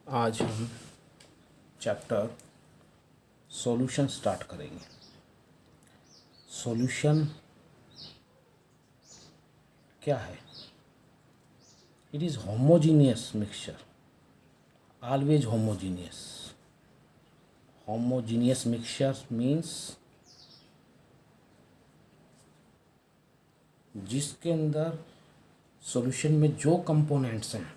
आज हम chapter solution start करेंगे। सॉल्यूशन क्या है? It is homogeneous mixture, always homogeneous. Homogeneous mixture means जिसके अंदर सॉल्यूशन में जो कंपोनेंट्स हैं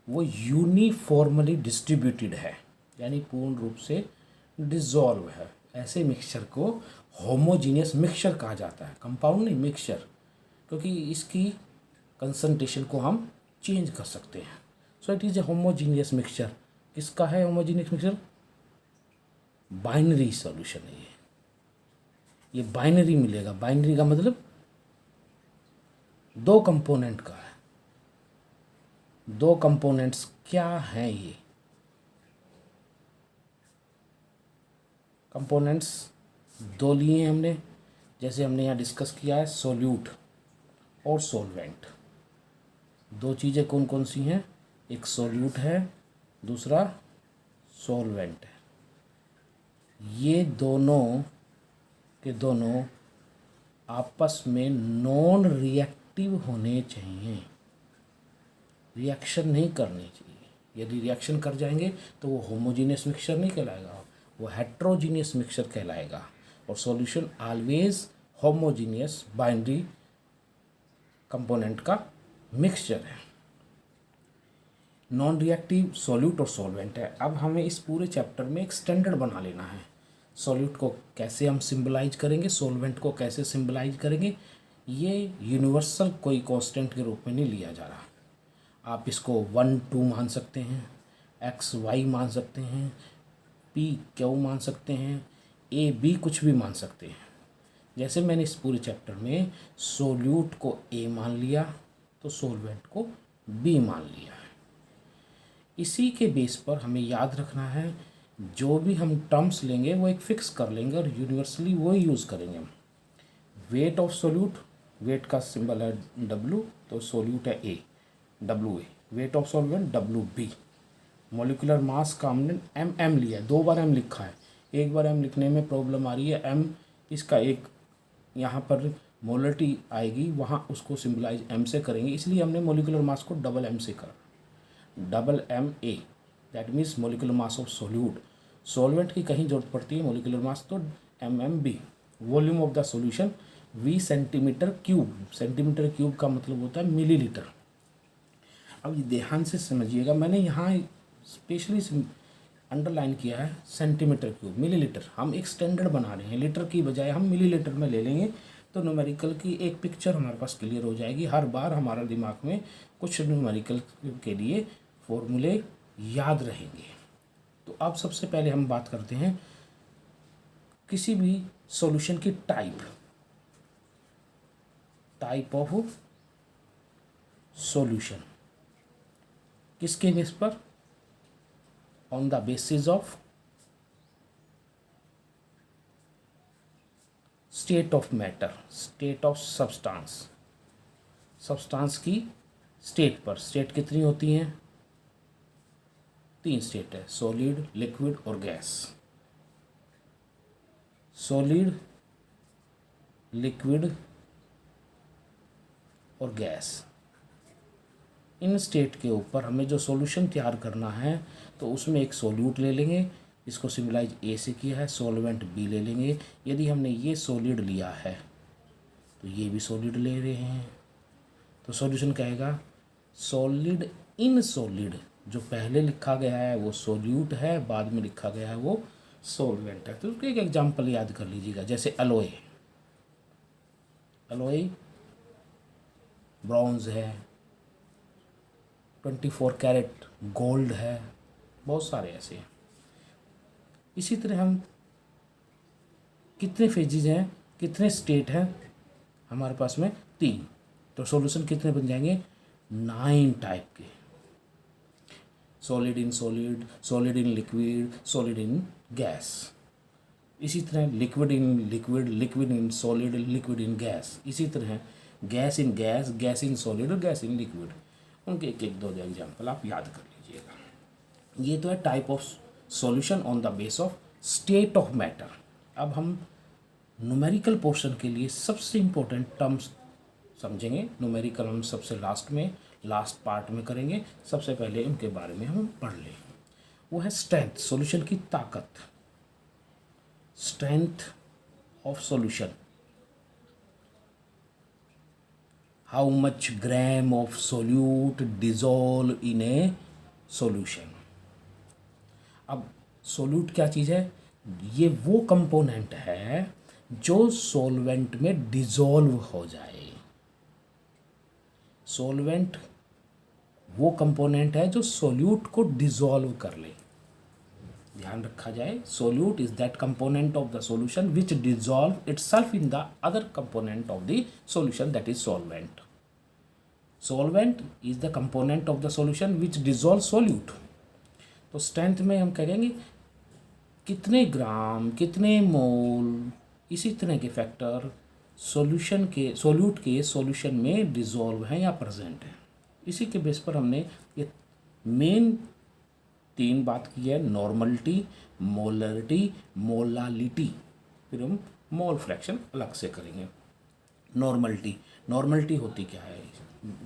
वो यूनिफॉर्मली डिस्ट्रीब्यूटेड है, यानी पूर्ण रूप से डिसॉल्व है। ऐसे मिक्सचर को होमोजीनियस मिक्सचर कहा जाता है, कंपाउंड नहीं, मिक्सचर, क्योंकि इसकी कंसंट्रेशन को हम चेंज कर सकते हैं। So it is a homogeneous mixture. किसका है होमोजीनियस मिक्सचर? बाइनरी सॉल्यूशन है ये बाइनरी मिलेगा। बाइनरी का मतलब दो कंपोनेंट का है। दो कंपोनेंट्स क्या हैं? ये कंपोनेंट्स दो लिए हैं हमने, जैसे हमने यहाँ डिस्कस किया है सोल्यूट और सॉल्वेंट। दो चीज़ें कौन कौन सी हैं? एक सोल्यूट है, दूसरा सॉल्वेंट है। ये दोनों के दोनों आपस में नॉन रिएक्टिव होने चाहिए, रिएक्शन नहीं करनी चाहिए। यदि रिएक्शन कर जाएंगे तो वो होमोजीनियस मिक्सचर नहीं कहलाएगा, वो हेट्रोजीनियस मिक्सचर कहलाएगा। और solution always homogeneous binary component का मिक्सचर है। नॉन रिएक्टिव सॉल्यूट और सॉल्वेंट है। अब हमें इस पूरे चैप्टर में एक स्टैंडर्ड बना लेना है। सॉल्यूट को कैसे हम सिंबलाइज करेंगे, सॉल्वेंट को कैसे सिंबलाइज करेंगे, ये यूनिवर्सल कोई कांस्टेंट के रूप में नहीं लिया जा रहा। आप इसको 1 2 मान सकते हैं, एक्स वाई मान सकते हैं, पी क्यू मान सकते हैं, ए बी कुछ भी मान सकते हैं। जैसे मैंने इस पूरे चैप्टर में सोल्यूट को ए मान लिया तो सॉल्वेंट को बी मान लिया है। इसी के बेस पर हमें याद रखना है, जो भी हम टर्म्स लेंगे वो एक फिक्स कर लेंगे और यूनिवर्सली वो यूज़ करेंगे। वेट ऑफ सोल्यूट, वेट का सिंबल है W, तो सोल्यूट है A, WA। Wait of solvent WB। Molecular mass का हमने MM लिया है, 2 बार M लिखा है। एक बार M लिखने में प्रॉब्लम आ रही है, M इसका एक यहाँ पर मोलरिटी आएगी, वहाँ उसको सिंबलाइज M से करेंगे, इसलिए हमने मोलिकुलर मास को MM से करा, MMA। That means molecular mass of solute. Solvent की कहीं जरूरत पड़ती है मोलिकुलर मास तो MMB। Volume of the solution V centimetre cube. Centimetre cube का मतलब होता है मिलीलीटर। अब ये ध्यान से समझिएगा, मैंने यहाँ स्पेशली अंडरलाइन किया है सेंटीमीटर क्यूब, मिलीलीटर। हम एक स्टैंडर्ड बना रहे हैं, लीटर की बजाय हम मिलीलीटर में ले लेंगे तो न्यूमेरिकल की एक पिक्चर हमारे पास क्लियर हो जाएगी। हर बार हमारा दिमाग में कुछ न्यूमेरिकल के लिए फॉर्मूले याद रहेंगे। तो अब सबसे पहले हम बात करते हैं किसी भी सॉल्यूशन की टाइप ऑफ सॉल्यूशन। किसके बेस पर? On the basis of state of matter, state of substance. Substance की स्टेट पर। स्टेट कितनी होती हैं? 3 स्टेट है, सॉलिड, लिक्विड और गैस। सॉलिड, लिक्विड और गैस, इन स्टेट के ऊपर हमें जो सॉल्यूशन तैयार करना है तो उसमें एक सोल्यूट ले लेंगे, इसको सिंबलाइज ए से किया है, सॉल्वेंट बी ले लेंगे। यदि हमने ये सॉलिड लिया है तो ये भी सॉलिड ले रहे हैं, तो सॉल्यूशन कहेगा सॉलिड इन सॉलिड। जो पहले लिखा गया है वो सोल्यूट है, बाद में लिखा गया है वो सॉल्वेंट है। तो उसका एक एग्जाम्पल याद कर लीजिएगा, जैसे एलॉय। एलॉय ब्रॉन्ज है, 24 कैरेट गोल्ड है, बहुत सारे ऐसे हैं। इसी तरह हम कितने फेजेज हैं, कितने स्टेट हैं हमारे पास में? 3। तो सॉल्यूशन कितने बन जाएंगे? 9 टाइप के। Solid in solid, solid in liquid, solid in gas. इसी तरह liquid in liquid, liquid in solid, liquid in gas. इसी तरह gas in gas, gas in solid और गैस इन लिक्विड। उनके एक एक 2 एग्जाम्पल आप याद कर लीजिएगा। ये तो है type of solution on the base of state of matter. अब हम न्यूमेरिकल पोर्शन के लिए सबसे इम्पोर्टेंट टर्म्स समझेंगे। न्यूमेरिकल हम सबसे लास्ट पार्ट में करेंगे। सबसे पहले उनके बारे में हम पढ़ लें। वो है स्ट्रेंथ, सॉल्यूशन की ताकत, strength of solution, how much gram of solute dissolve in A solution. अब सोल्यूट क्या चीज़ है? ये वो कंपोनेंट है जो सॉल्वेंट में डिजोल्व हो जाए। सॉल्वेंट वो कंपोनेंट है जो सोल्यूट को डिजोल्व कर ले। ध्यान रखा जाए, solute is that component of the solution which dissolve itself in the other component of the solution, that is solvent. Solvent is the component of the solution which dissolve solute. तो strength में हम कहेंगे कितने ग्राम, कितने मोल, इसी तरह के factor solute के सॉल्यूशन में डिजोल्व हैं या प्रेजेंट हैं। इसी के बेस पर हमने ये मेन 3 बात की है, नॉर्मलिटी, मोलरिटी, मोलालिटी। फिर हम मोल फ्रैक्शन अलग से करेंगे। नॉर्मलिटी होती क्या है,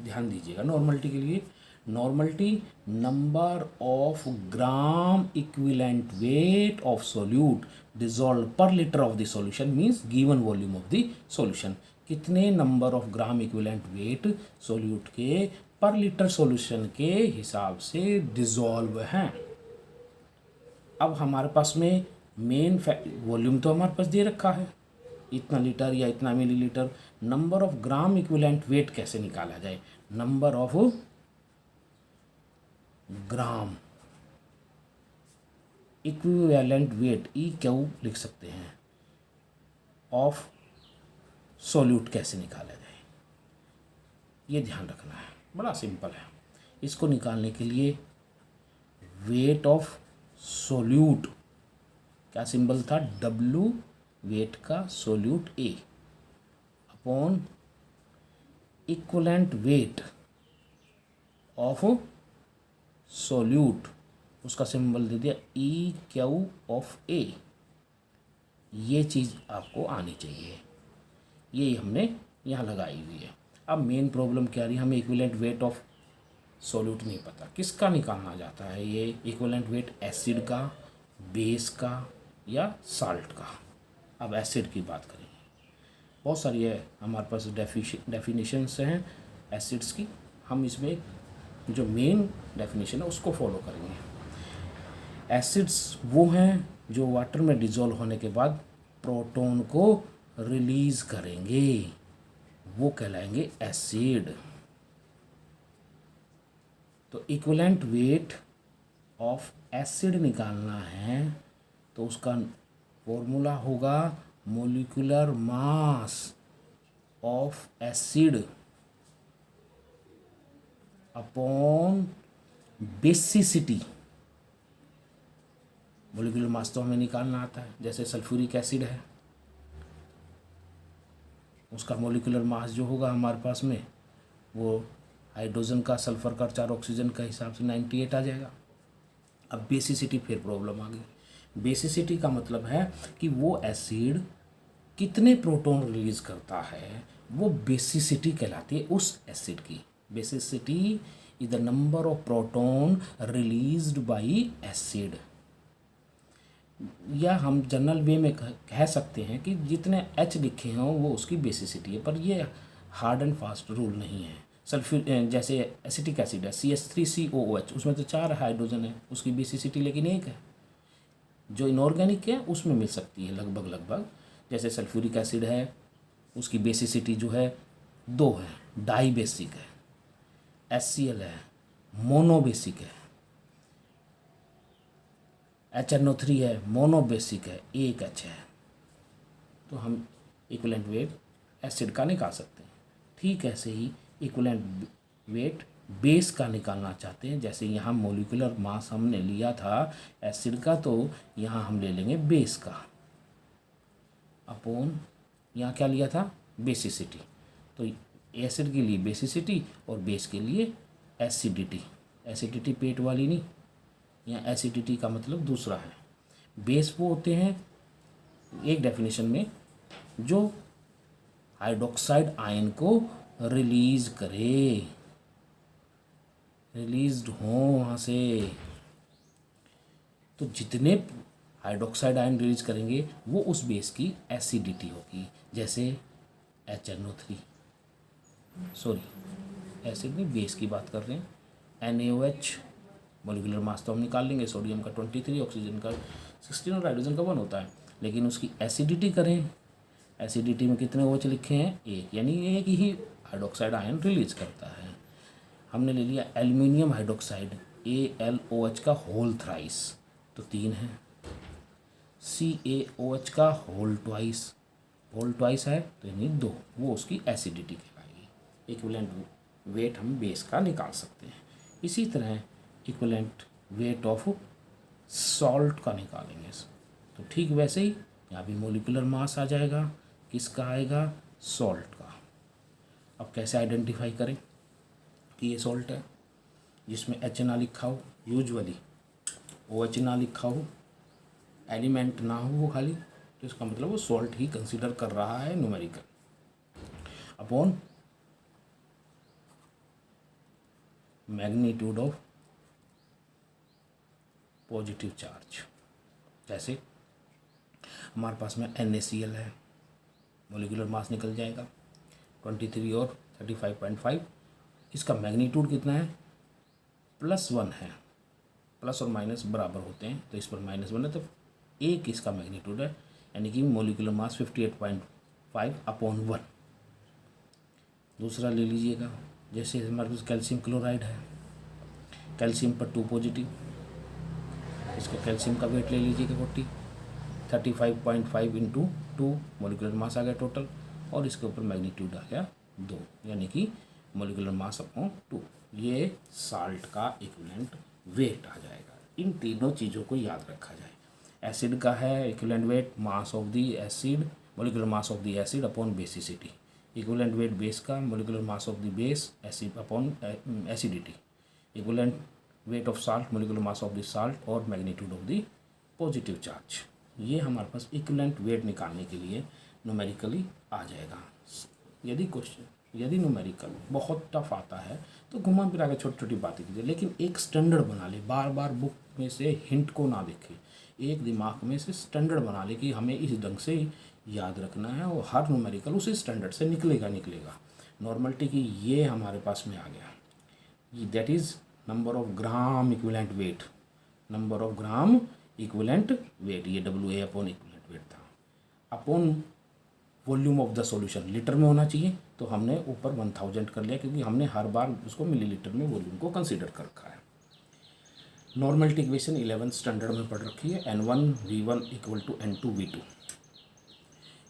ध्यान दीजिएगा। नॉर्मलिटी के लिए, normality number of gram equivalent weight of solute dissolve per litre of the solution means given volume of the solution. कितने number of gram equivalent weight solute के पर लीटर सॉल्यूशन के हिसाब से डिजोल्व हैं। अब हमारे पास में मेन वॉल्यूम तो हमारे पास दे रखा है, इतना लीटर या इतना millilitre. Number of gram equivalent wait कैसे निकाला जाए? Number of gram equivalent wait, EQ लिख सकते हैं, ऑफ सोल्यूट कैसे निकाला जाए, ये ध्यान रखना है। बड़ा सिंपल है। इसको निकालने के लिए वेट ऑफ सोल्यूट, क्या सिंबल था? W, वेट का solute A upon equivalent weight of solute, उसका सिंबल दे दिया EQ ऑफ A। ये चीज़ आपको आनी चाहिए, ये हमने यहाँ लगाई हुई है। अब मेन प्रॉब्लम क्या रही, हमें इक्विवेलेंट वेट ऑफ सोल्यूट नहीं पता, किसका निकालना जाता है ये इक्विवेलेंट वेट? एसिड का, बेस का या साल्ट का। अब एसिड की बात करेंगे, बहुत सारी है हमारे पास डेफिनेशंस हैं एसिड्स की। हम इसमें जो मेन डेफिनेशन है उसको फॉलो करेंगे। एसिड्स वो हैं जो वाटर में डिजोल्व होने के बाद प्रोटॉन को रिलीज करेंगे, वो कहलाएंगे एसिड। तो इक्विवेलेंट वेट ऑफ एसिड निकालना है तो उसका फॉर्मूला होगा molecular mass of acid upon basicity. Molecular mass तो हमें निकालना आता है, जैसे सल्फ्यूरिक एसिड है, उसका मोलिकुलर मास जो होगा हमारे पास में वो हाइड्रोजन का, सल्फर का, 4 ऑक्सीजन का हिसाब से 98 आ जाएगा। अब बेसिसिटी फिर प्रॉब्लम आ गई। बेसिसिटी का मतलब है कि वो एसिड कितने प्रोटॉन रिलीज करता है, वो बेसिसिटी कहलाती है उस एसिड की। Basicity is the number of proton released by acid, या हम जनरल वे में कह सकते हैं कि जितने H लिखे हों वो उसकी बेसिसिटी है। पर ये हार्ड एंड फास्ट रूल नहीं है। सल्फ्यूर जैसे एसिटिक एसिड है CH3COOH, उसमें तो 4 हाइड्रोजन है, उसकी बेसिसिटी लेकिन 1 है। जो इनऑर्गेनिक है उसमें मिल सकती है लगभग। जैसे सल्फ्यूरिक एसिड है, उसकी बेसिसिटी जो है 2 है, डाई बेसिक है। HCl है, मोनोबेसिक है। HNO3 है, मोनोबेसिक है, 1 H है। तो हम इक्विवेलेंट वेट एसिड का निकाल सकते हैं। ठीक ऐसे ही इक्विवेलेंट वेट बेस का निकालना चाहते हैं। जैसे यहाँ मोलिकुलर मास हमने लिया था एसिड का, तो यहाँ हम ले लेंगे बेस का अपॉन, यहाँ क्या लिया था? बेसिसिटी। तो एसिड के लिए बेसिसिटी और बेस के लिए एसिडिटी। एसिडिटी पेट वाली नहीं, यहाँ एसिडिटी का मतलब दूसरा है। बेस वो होते हैं एक डेफिनेशन में जो हाइड्रोक्साइड आयन को रिलीज करे, रिलीज्ड हो वहाँ से। तो जितने हाइड्रोक्साइड आयन रिलीज करेंगे वो उस बेस की एसिडिटी होगी। जैसे HNO3, सॉरी एसिड नहीं, बेस की बात कर रहे हैं। NaOH मोलिकुलर मास तो हम निकाल लेंगे, सोडियम का 23, ऑक्सीजन का 16 और हाइड्रोजन का 1 होता है। लेकिन उसकी एसिडिटी करें, एसिडिटी में कितने OH लिखे हैं? 1, यानी एक ही हाइड्रोक्साइड आयन रिलीज करता है। हमने ले लिया एल्युमिनियम हाइड्रोक्साइड AlOH का होल थ्राइस, तो 3 है। CaOH का होल ट्वाइस है, तो यानी 2, वो उसकी एसिडिटी कहलाएगी। इक्विवेलेंट वेट हम बेस का निकाल सकते हैं। इसी तरह इक्विवेलेंट वेट ऑफ सॉल्ट का निकालेंगे, तो ठीक वैसे ही यहाँ भी मोलिकुलर मास आ जाएगा। किसका आएगा? सॉल्ट का। अब कैसे आइडेंटिफाई करें कि ये सॉल्ट है? जिसमें H ना लिखा हो, यूजुअली OH ना लिखा हो, एलिमेंट ना हो वो खाली, तो इसका मतलब वो सॉल्ट ही कंसीडर कर रहा है numerical. Upon magnitude of positive charge. जैसे हमारे पास में NaCl है, मोलिकुलर मास निकल जाएगा 23 और 35.5। इसका मैग्नीट्यूड कितना है? +1 है। प्लस और माइनस बराबर होते हैं, तो इस पर -1 है, तो 1 इसका मैग्नीट्यूड है, यानी कि मोलिकुलर मास 58.5/1। दूसरा ले लीजिएगा, जैसे हमारे पास कैल्शियम क्लोराइड है, कैल्शियम पर 2 पॉजिटिव, इसका कैल्शियम का वेट ले लीजिएगा 40, 35.5 × 2 मोलिकुलर मास आ गया टोटल, और इसके ऊपर मैग्नीट्यूड आ गया 2, यानी कि मोलिकुलर मास अपॉन 2। ये साल्ट का इक्विवेलेंट वेट आ जाएगा। इन तीनों चीज़ों को याद रखा जाए। एसिड का है equivalent weight mass of the acid, molecular mass of the acid upon basicity. Equivalent weight base का molecular mass of the base acid upon acidity. Equivalent weight of salt molecular mass of the salt और magnitude of the positive charge. ये हमारे पास equivalent weight निकालने के लिए numerically आ जाएगा। यदि numerical बहुत टफ आता है तो घुमा फिरा के छोटी छोटी बातें कीजिए, लेकिन एक स्टैंडर्ड बना ले, बार बार बुक में से हिंट को ना देखे, एक दिमाग में से स्टैंडर्ड बना ले कि हमें इस ढंग से याद रखना है, और हर न्यूमेरिकल उसी स्टैंडर्ड से निकलेगा। नॉर्मलिटी की ये हमारे पास में आ गया, that is number of gram equivalent wait, number of gram equivalent wait, ये WA अपॉन इक्विवेलेंट वेट था। Upon volume of the solution litre में होना चाहिए, तो हमने ऊपर 1000 कर लिया, क्योंकि हमने हर बार उसको मिलीलीटर में वॉल्यूम को कंसीडर कर रखा है। नॉर्मलिटी इक्वेशन 11th स्टैंडर्ड में पढ़ रखी है, N1V1 = N2V2।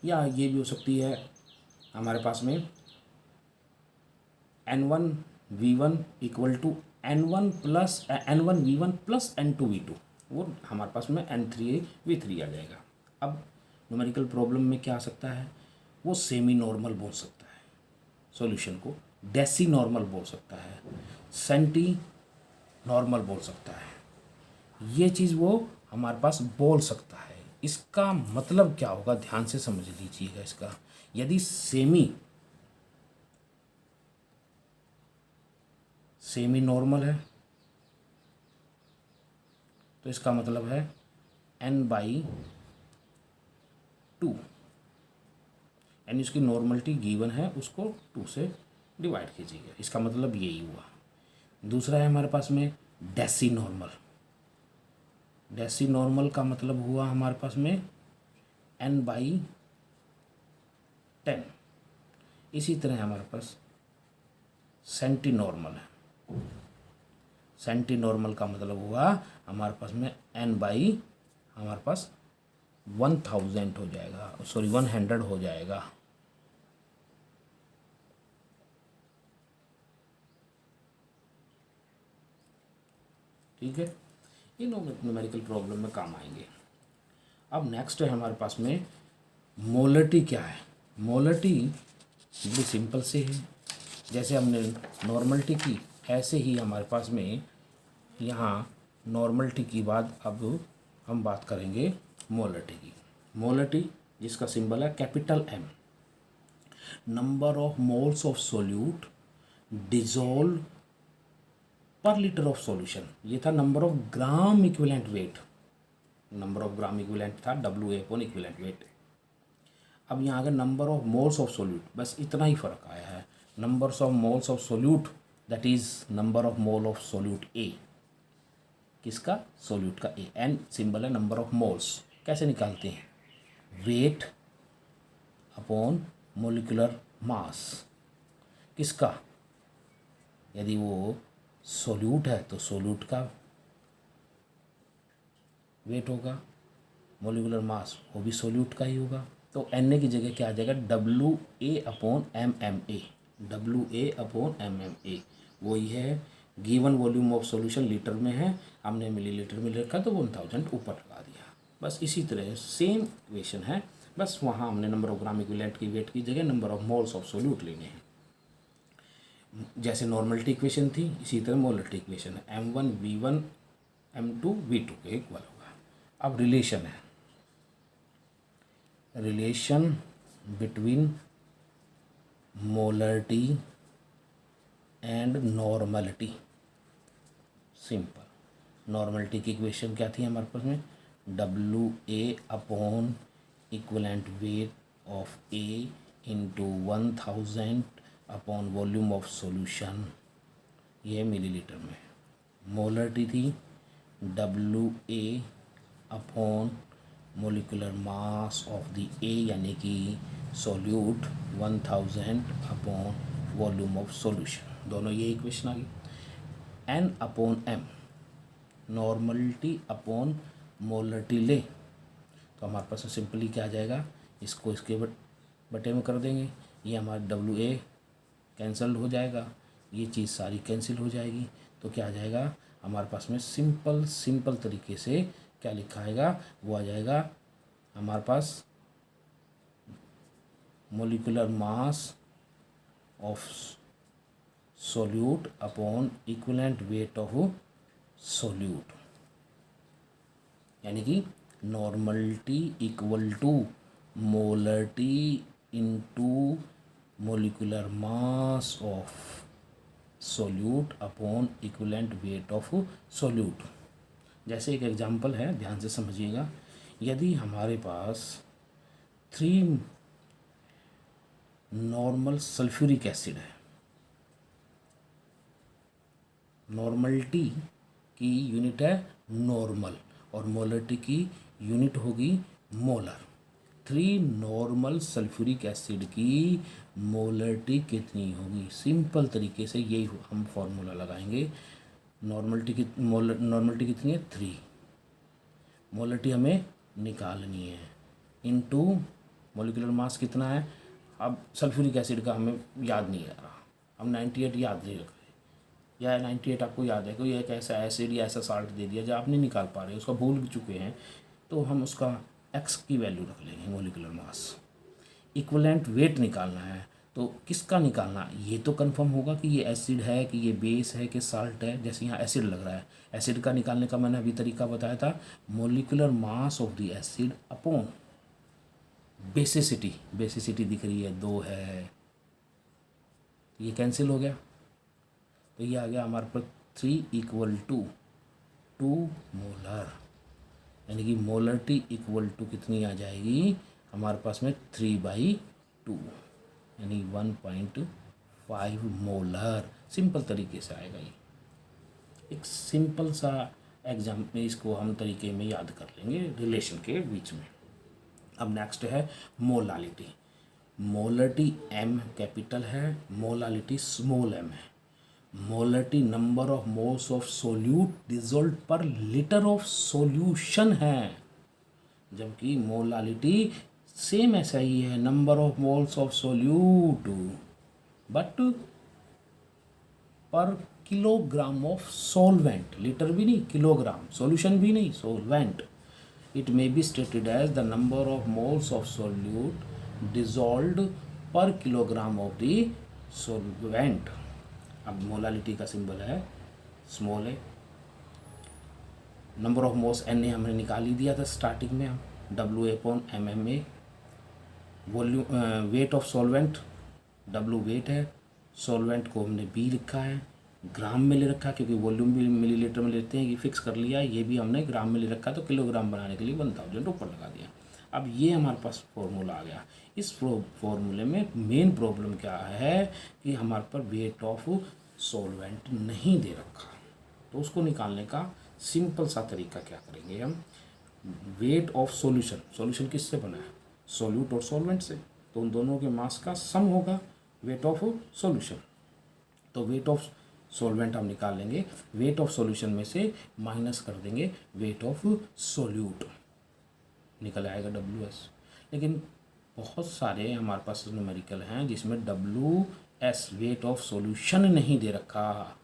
या ये भी हो सकती है हमारे पास में N1V1 = N1V1 + N2V2, वो हमारे पास में N3V3 आ जाएगा। अब न्यूमेरिकल प्रॉब्लम में क्या आ सकता है? वो सेमी नॉर्मल बोल सकता है सॉल्यूशन को, डेसी नॉर्मल बोल सकता है, सेंटी नॉर्मल बोल सकता है। ये चीज़ वो हमारे पास बोल सकता है। इसका मतलब क्या होगा, ध्यान से समझ लीजिएगा इसका। यदि सेमी नॉर्मल है तो इसका मतलब है N/2, यानी उसकी नॉर्मलिटी गिवन है, उसको 2 से डिवाइड कीजिएगा। इसका मतलब यही हुआ। दूसरा है हमारे पास में डेसी नॉर्मल। डेसी नॉर्मल का मतलब हुआ हमारे पास में N/10। इसी तरह हमारे पास सेंटी नॉर्मल है। सेंटी नॉर्मल का मतलब हुआ हमारे पास में हमारे पास 1000 हो जाएगा, सॉरी 100 हो जाएगा। ठीक है, ये न्यूमेरिकल प्रॉब्लम में काम आएंगे। अब नेक्स्ट है हमारे पास में मोलरिटी क्या है। मोलरिटी बड़ी सिंपल से है, जैसे हमने नॉर्मलिटी की ऐसे ही हमारे पास में यहाँ नॉर्मलिटी की बाद अब हम बात करेंगे मोलरिटी की। मोलरिटी जिसका सिंबल है capital M, number of moles of solute dissolve per litre of solution. ये था number of gram equivalent wait, number of gram equivalent था WA अपॉन इक्विवेलेंट वेट। अब यहाँ अगर number of moles of solute, बस इतना ही फर्क आया है। Numbers of moles of solute that is number of mole of solute A, किसका? सोल्यूट का A। N सिंबल है नंबर ऑफ मोल्स। कैसे निकालते हैं? वेट अपॉन मोलिकुलर मास, किसका? यदि वो सोल्यूट है तो सोल्यूट का वेट होगा, मोलिकुलर मास वो भी सोल्यूट का ही होगा। तो Na की जगह क्या आ जाएगा? WA upon MMA, WA upon MMA वही है। Given volume of solution litre में है, हमने मिलीलीटर में रखा तो 1000 ऊपर लगा दिया। बस इसी तरह सेम इक्वेशन है, बस वहाँ हमने नंबर ऑफ ग्राम इक्विवेलेंट की वेट की जगह number of moles of solute लेने हैं। जैसे नॉर्मलिटी इक्वेशन थी इसी तरह मोलरिटी इक्वेशन है, M1 V1 M2 V2 के इक्वल होगा। अब रिलेशन है, relation between molarity and normality. Simple. Normality की इक्वेशन क्या थी हमारे पास में? WA upon equivalent weight of A into 1000 upon volume of solution, ये मिलीलीटर में। मोलरिटी थी WA upon molecular mass of the A यानी कि solute 1000 upon volume of solution, दोनों ये इक्वेशन आ गई। N upon M, normality upon molarity ले तो हमारे पास सिंपली क्या आ जाएगा? इसको इसके बटे में कर देंगे, ये हमारा WA कैंसिल हो जाएगा, ये चीज़ सारी कैंसिल हो जाएगी। तो क्या आ जाएगा हमारे पास में? सिंपल तरीके से क्या लिखा आएगा? वो आ जाएगा हमारे पास molecular mass of solute upon equivalent weight of solute, यानी कि normality equal to molarity into molecular mass of solute upon equivalent weight of solute. जैसे एक एग्जांपल है, ध्यान से समझिएगा। यदि हमारे पास 3 नॉर्मल सल्फ्यूरिक एसिड है, नॉर्मलिटी की यूनिट है नॉर्मल और मोलरिटी की यूनिट होगी मोलर। 3 नॉर्मल सल्फ्यूरिक एसिड की मोलरिटी कितनी होगी? सिंपल तरीके से यही हम फॉर्मूला लगाएंगे। नॉर्मलिटी कितनी है? 3। मोलरिटी हमें निकालनी है इनटू मोलिकुलर मास कितना है? अब सल्फ्यूरिक एसिड का हमें याद नहीं आ रहा, हम 98 याद नहीं रख रहे, या 98 आपको याद है, कोई एक ऐसा एसिड या ऐसा साल्ट दे दिया जो आप नहीं निकाल पा रहे, उसका भूल चुके हैं, तो हम उसका x की वैल्यू रख लेंगे मोलिकुलर मास। इक्विवेलेंट वेट निकालना है, तो किसका निकालना? ये तो कंफर्म होगा कि ये एसिड है कि ये बेस है कि साल्ट है। जैसे यहाँ एसिड लग रहा है, एसिड का निकालने का मैंने अभी तरीका बताया था, molecular mass of the acid upon basicity. Basicity दिख रही है 2 है, ये कैंसिल हो गया, तो ये आ गया हमारे पास 3 इक्वल टू 2 मोलर, यानी कि मोलरिटी इक्वल टू कितनी आ जाएगी हमारे पास में? 3/2 यानी 1.5 मोलर। सिंपल तरीके से आएगा ये, एक सिंपल सा एग्जाम में इसको हम तरीके में याद कर लेंगे रिलेशन के बीच में। अब नेक्स्ट है मोलालिटी। मोलरिटी M कैपिटल है, मोलालिटी स्मॉल m है। Molarity number of moles of solute dissolve per litre of solution है, जबकि मोलालिटी सेम ऐसा ही है, number of moles of solute but per kilogram of solvent. Litre भी नहीं, kilogram, solution भी नहीं, solvent. It may be stated as the number of moles of solute dissolved per kilogram of the solvent. अब molality का symbol है small है, number of moles Na हमने निकाल ही दिया था स्टार्टिंग में, हम WA/MMA। Volume weight of solvent, W weight है, सॉल्वेंट को हमने B लिखा है, ग्राम में ले रखा है क्योंकि वॉल्यूम भी मिलीलीटर में लेते हैं, ये फिक्स कर लिया है, ये भी हमने ग्राम में ले रखा है, तो किलोग्राम बनाने के लिए 1000 ऊपर लगा दिया। अब ये हमारे पास फॉर्मूला आ गया। इस फॉर्मूले में मेन प्रॉब्लम क्या है कि हमारे पर वेट ऑफ सॉल्वेंट नहीं दे रखा, तो उसको निकालने का सिंपल सा तरीका क्या करेंगे हम, वेट ऑफ सॉल्यूशन, सॉल्यूशन किससे बना है, सॉल्यूट और सॉल्वेंट से, तो उन दोनों के मास का सम होगा वेट ऑफ सॉल्यूशन। तो वेट ऑफ सॉल्वेंट हम निकाल लेंगे, वेट ऑफ सॉल्यूशन में से माइनस कर देंगे वेट ऑफ सॉल्यूट, निकल आएगा WS। लेकिन बहुत सारे हमारे पास न्यूमेरिकल हैं जिसमें WS वेट ऑफ सॉल्यूशन नहीं दे रखा,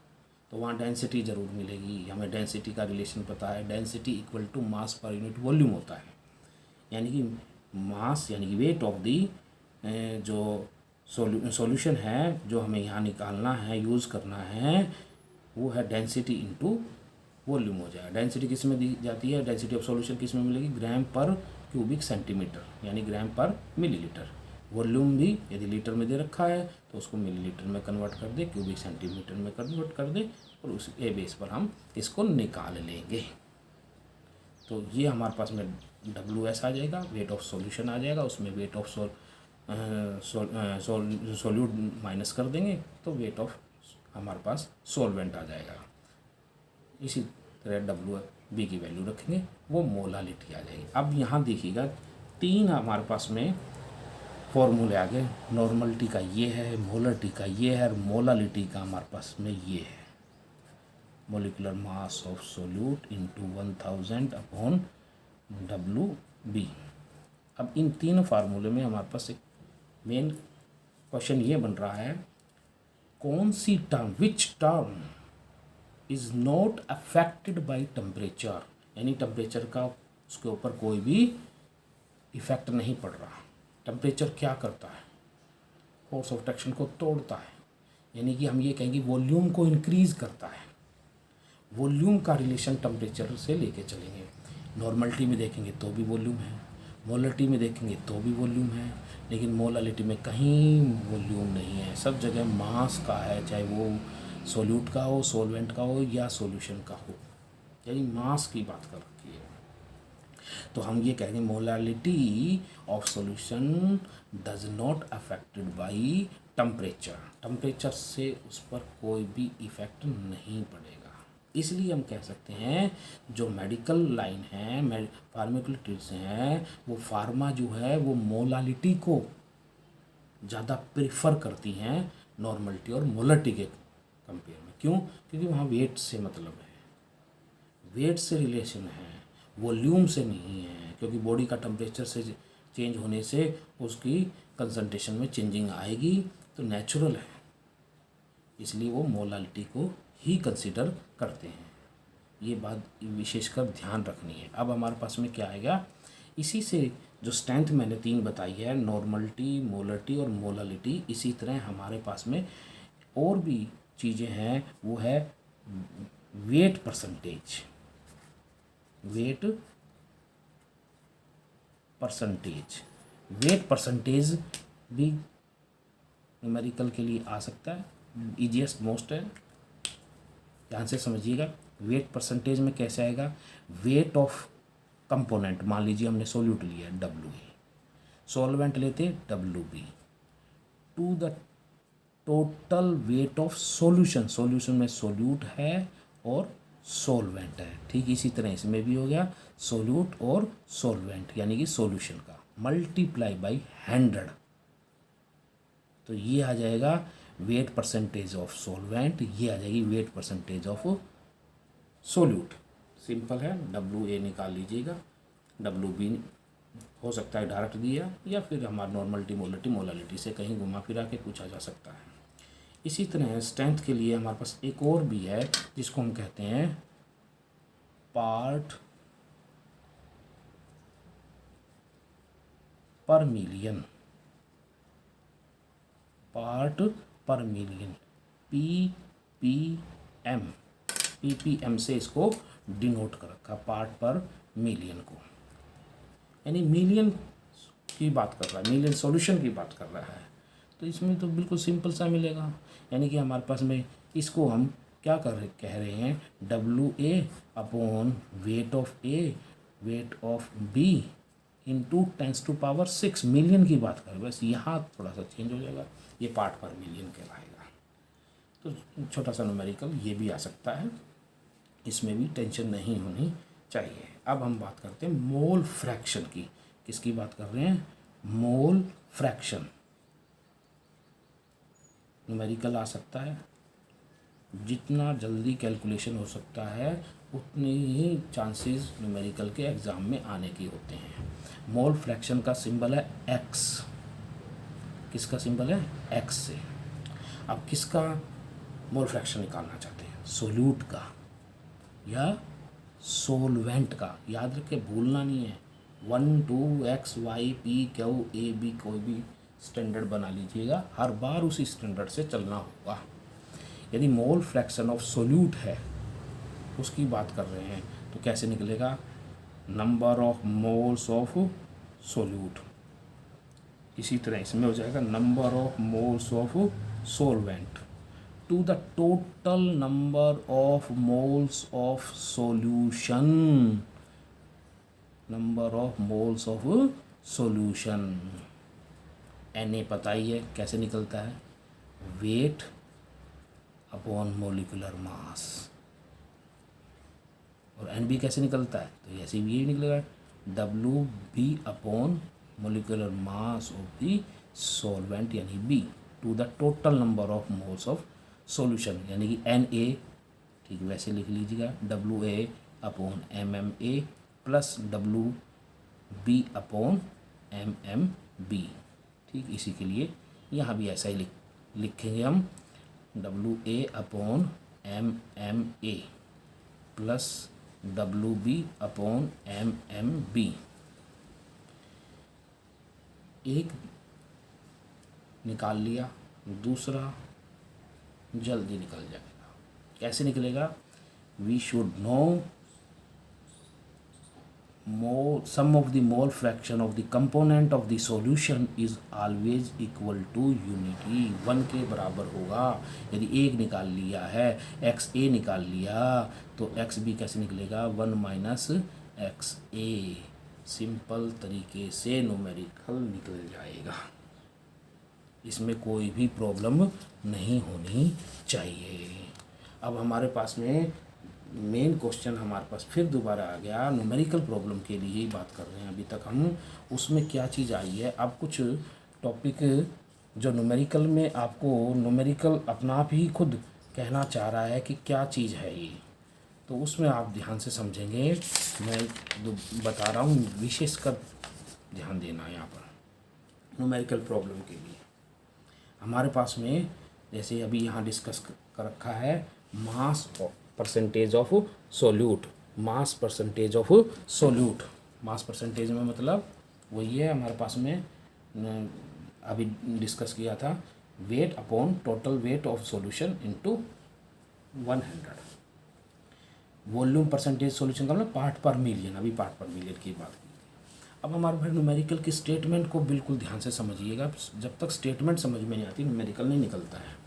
तो वहाँ डेंसिटी ज़रूर मिलेगी। हमें डेंसिटी का रिलेशन पता है, density equal to mass per unit volume होता है, यानी कि मास यानी कि वेट ऑफ दी जो सॉल्यूशन है जो हमें यहाँ निकालना है, यूज़ करना है, वो है डेंसिटी इनटू वॉल्यूम हो जाएगा। डेंसिटी किस में दी जाती है, डेंसिटी ऑफ सॉल्यूशन किस में मिलेगी, ग्राम पर क्यूबिक सेंटीमीटर, यानी ग्राम पर मिलीलीटर। वॉल्यूम भी यदि लीटर में दे रखा है तो उसको मिलीलीटर में कन्वर्ट कर दे, क्यूबिक सेंटीमीटर में कन्वर्ट कर दे, और उस ए बेस पर हम इसको निकाल लेंगे। तो ये हमारे पास में WS आ जाएगा, वेट ऑफ सॉल्यूशन आ जाएगा, उसमें वेट ऑफ सॉल्यूट माइनस कर देंगे तो वेट ऑफ हमारे पास सॉल्वेंट आ जाएगा। इसी तरह WB की वैल्यू रखेंगे, वो मोलालिटी आ जाएगी। अब यहाँ देखिएगा 3 हमारे पास में फॉर्मूले आ गए, नॉर्मलिटी का ये है, मोलरिटी का ये है, और मोलालिटी का हमारे पास में ये है, molecular mass of solute into 1000 upon WB। अब इन तीनों फार्मूले में हमारे पास एक मेन क्वेश्चन ये बन रहा है, कौन सी term, which term is not affected by temperature, यानी टेम्परेचर का उसके ऊपर कोई भी इफेक्ट नहीं पड़ रहा। टेम्परेचर क्या करता है, फोर्स ऑफ अट्रैक्शन को तोड़ता है, यानी कि हम ये कहेंगे वॉल्यूम को इंक्रीज करता है। वॉल्यूम का रिलेशन टेम्परेचर से लेके चलेंगे, नॉर्मलिटी में देखेंगे तो भी वॉल्यूम है, मोलरिटी में देखेंगे तो भी वॉल्यूम है, लेकिन मोलालिटी में कहीं वॉल्यूम नहीं है, सब जगह मास का है, चाहे वो सोल्यूट का हो, सॉल्वेंट का हो या सॉल्यूशन का हो, यानी मास की बात कर रखी है। तो हम ये कहेंगे molality of solution does not affected by temperature, temperature से उस पर कोई भी इफेक्ट नहीं पड़ेगा। इसलिए हम कह सकते हैं जो मेडिकल लाइन है, फार्माक्यूटिक्स हैं, वो फार्मा जो है वो मोलालिटी को ज़्यादा प्रेफर करती हैं नॉर्मलिटी और मोलरिटी के कंपेयर में। क्यों? क्योंकि वहाँ वेट से मतलब है, वेट से रिलेशन है, वॉल्यूम से नहीं है, क्योंकि बॉडी का टेम्परेचर से चेंज होने से उसकी कंसंट्रेशन में चेंजिंग आएगी, तो नेचुरल है, इसलिए वो मोलालिटी को ही कंसिडर करते हैं। ये बात विशेषकर ध्यान रखनी है। अब हमारे पास में क्या आएगा, इसी से जो स्ट्रेंथ मैंने 3 बताई है, नॉर्मलिटी, मोलरिटी और मोलालिटी, इसी तरह हमारे पास में और भी चीज़ें हैं, वो है wait percentage, wait percentage, wait percentage भी न्यूमेरिकल के लिए आ सकता है, ईजीएस्ट मोस्ट है, ध्यान से समझिएगा। वेट परसेंटेज में कैसे आएगा, वेट ऑफ कंपोनेंट, मान लीजिए हमने सोल्यूट लिया WA, सॉल्वेंट लेते WB, to the total weight of solution, solution में सोल्यूट है और सॉल्वेंट है, ठीक इसी तरह इसमें भी हो गया सोल्यूट और सॉल्वेंट, यानी कि सॉल्यूशन का मल्टीप्लाई बाई 100, तो ये आ जाएगा वेट परसेंटेज ऑफ सॉल्वेंट, ये आ जाएगी wait percentage of solute. Simple है, WA निकाल लीजिएगा, WB हो सकता है डायरेक्ट दिया, या फिर हमारा नॉर्मलिटी, मोलरिटी, मोलालिटी से कहीं घुमा फिरा के पूछा जा सकता है। इसी तरह स्ट्रेंथ के लिए हमारे पास एक और भी है जिसको हम कहते हैं पार्ट पर मिलियन, पार्ट पर मिलियन, PPM से इसको डिनोट कर रखा, पार्ट पर मिलियन को, यानी मिलियन की बात कर रहा है, मिलियन सॉल्यूशन की बात कर रहा है। तो इसमें तो बिल्कुल सिंपल सा मिलेगा, यानी कि हमारे पास में इसको हम क्या कह रहे हैं, W A upon weight of A weight of B into 10⁻⁶ million की बात करें, बस यहाँ थोड़ा सा चेंज हो जाएगा, ये पार्ट पर मिलियन कहलाएगा। तो छोटा सा न्यूमेरिकल ये भी आ सकता है, इसमें भी टेंशन नहीं होनी चाहिए। अब हम बात करते हैं मोल फ्रैक्शन की। किसकी बात कर रहे हैं, मोल फ्रैक्शन। न्यूमेरिकल आ सकता है, जितना जल्दी कैलकुलेशन हो सकता है उतने ही चांसेस न्यूमेरिकल के एग्ज़ाम में आने की होते हैं। मोल फ्रैक्शन का सिंबल है एक्स। किसका सिंबल है, एक्स से। अब किसका मोल फ्रैक्शन निकालना चाहते हैं, सोल्यूट का या सोलवेंट का। याद रखे, भूलना नहीं है। 1 2 x y p q a b कोई भी स्टैंडर्ड बना लीजिएगा, हर बार उसी स्टैंडर्ड से चलना होगा। यदि मोल फ्रैक्शन ऑफ सोल्यूट है उसकी बात कर रहे हैं तो कैसे निकलेगा, number of moles of solute. इसी तरह इसमें हो जाएगा number of moles of solvent to the total number of moles of solution. Number of moles of solution, Na पता ही है कैसे निकलता है, वेट अपॉन मोलिकुलर मास। और Nb कैसे निकलता है, तो ऐसे भी ये निकलेगा, Wb upon molecular mass of the solvent यानी B to the total number of moles of solution, यानी कि Na, ठीक वैसे लिख लीजिएगा, Wa upon MMA plus Wb upon MM_B। ठीक, इसी के लिए यहाँ भी ऐसा ही लिखेंगे हम, Wa upon MMA plus Wb upon MM_B। एक निकाल लिया, दूसरा जल्दी निकल जाएगा। कैसे निकलेगा, we should know sum of the mole fraction of the component of the solution is always equal to unity, 1 के बराबर होगा। यदि एक निकाल लिया है, एक्स ए निकाल लिया, तो एक्स बी कैसे निकलेगा, 1 माइनस एक्स ए। सिंपल तरीके से न्यूमेरिकल निकल जाएगा, इसमें कोई भी प्रॉब्लम नहीं होनी चाहिए। अब हमारे पास में मेन क्वेश्चन हमारे पास फिर दोबारा आ गया, न्यूमेरिकल प्रॉब्लम के लिए ही बात कर रहे हैं अभी तक हम, उसमें क्या चीज़ आई है। अब कुछ टॉपिक जो न्यूमेरिकल में आपको न्यूमेरिकल अपना आप ही खुद कहना चाह रहा है कि क्या चीज़ है ये, तो उसमें आप ध्यान से समझेंगे। मैं बता रहा हूँ, विशेषकर ध्यान देना यहाँ पर न्यूमेरिकल प्रॉब्लम के लिए। हमारे पास में जैसे अभी यहाँ डिस्कस कर रखा है, mass percentage of solute, mass percentage of solute. Mass percentage में मतलब वही है हमारे पास में, अभी डिस्कस किया था, weight upon total weight of solution into 100। Volume percentage solution का मतलब पार्ट पर मिलियन, अभी पार्ट पर मिलियन की बात की। अब हमारे भाई न्यूमेरिकल की स्टेटमेंट को बिल्कुल ध्यान से समझिएगा, जब तक स्टेटमेंट समझ में नहीं आती न्यूमेरिकल नहीं निकलता है।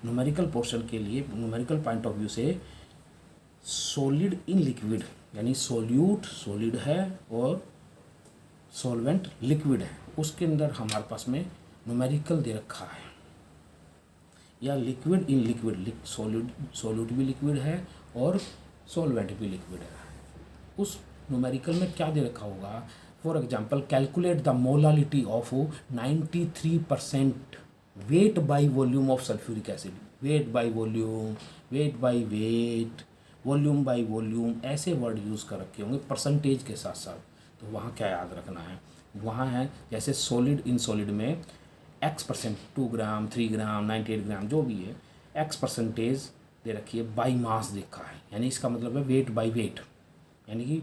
न्यूमेरिकल पोर्शन के लिए न्यूमेरिकल पॉइंट ऑफ व्यू से सॉलिड इन लिक्विड, यानी सोल्यूट सॉलिड है और सॉल्वेंट लिक्विड है, उसके अंदर हमारे पास में न्यूमेरिकल दे रखा है, या लिक्विड इन लिक्विड, सॉल्यूट भी लिक्विड है और सॉल्वेंट भी लिक्विड है। उस न्यूमेरिकल में क्या दे रखा होगा, for example calculate the molality of 93% weight by volume of sulphuric acid. Weight by volume, weight by weight, volume by volume, ऐसे वर्ड यूज़ कर रखे होंगे परसेंटेज के साथ साथ। तो वहाँ क्या याद रखना है, वहाँ है जैसे सॉलिड इन सॉलिड में x%, 2 ग्राम, 3 ग्राम, 98 ग्राम, जो भी है, x% दे रखी है, बाई मास देखा है, यानी इसका मतलब है वेट बाई वेट, यानी कि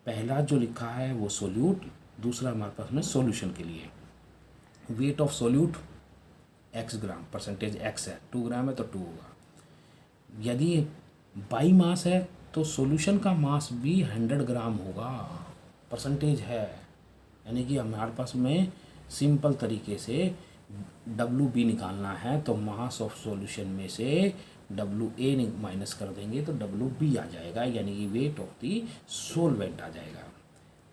पहला जो लिखा है वो सोल्यूट, दूसरा हमारे पास में सॉल्यूशन के लिए। Wait of solute x gram, percentage x है, 2 ग्राम है तो 2 होगा। यदि बाई मास है तो सॉल्यूशन का मास भी 100 ग्राम होगा, परसेंटेज है। यानी कि हमारे पास में सिंपल तरीके से WB निकालना है तो मास ऑफ सॉल्यूशन में से WA माइनस कर देंगे तो WB आ जाएगा, यानी कि वेट ऑफ दी सोलवेंट आ जाएगा।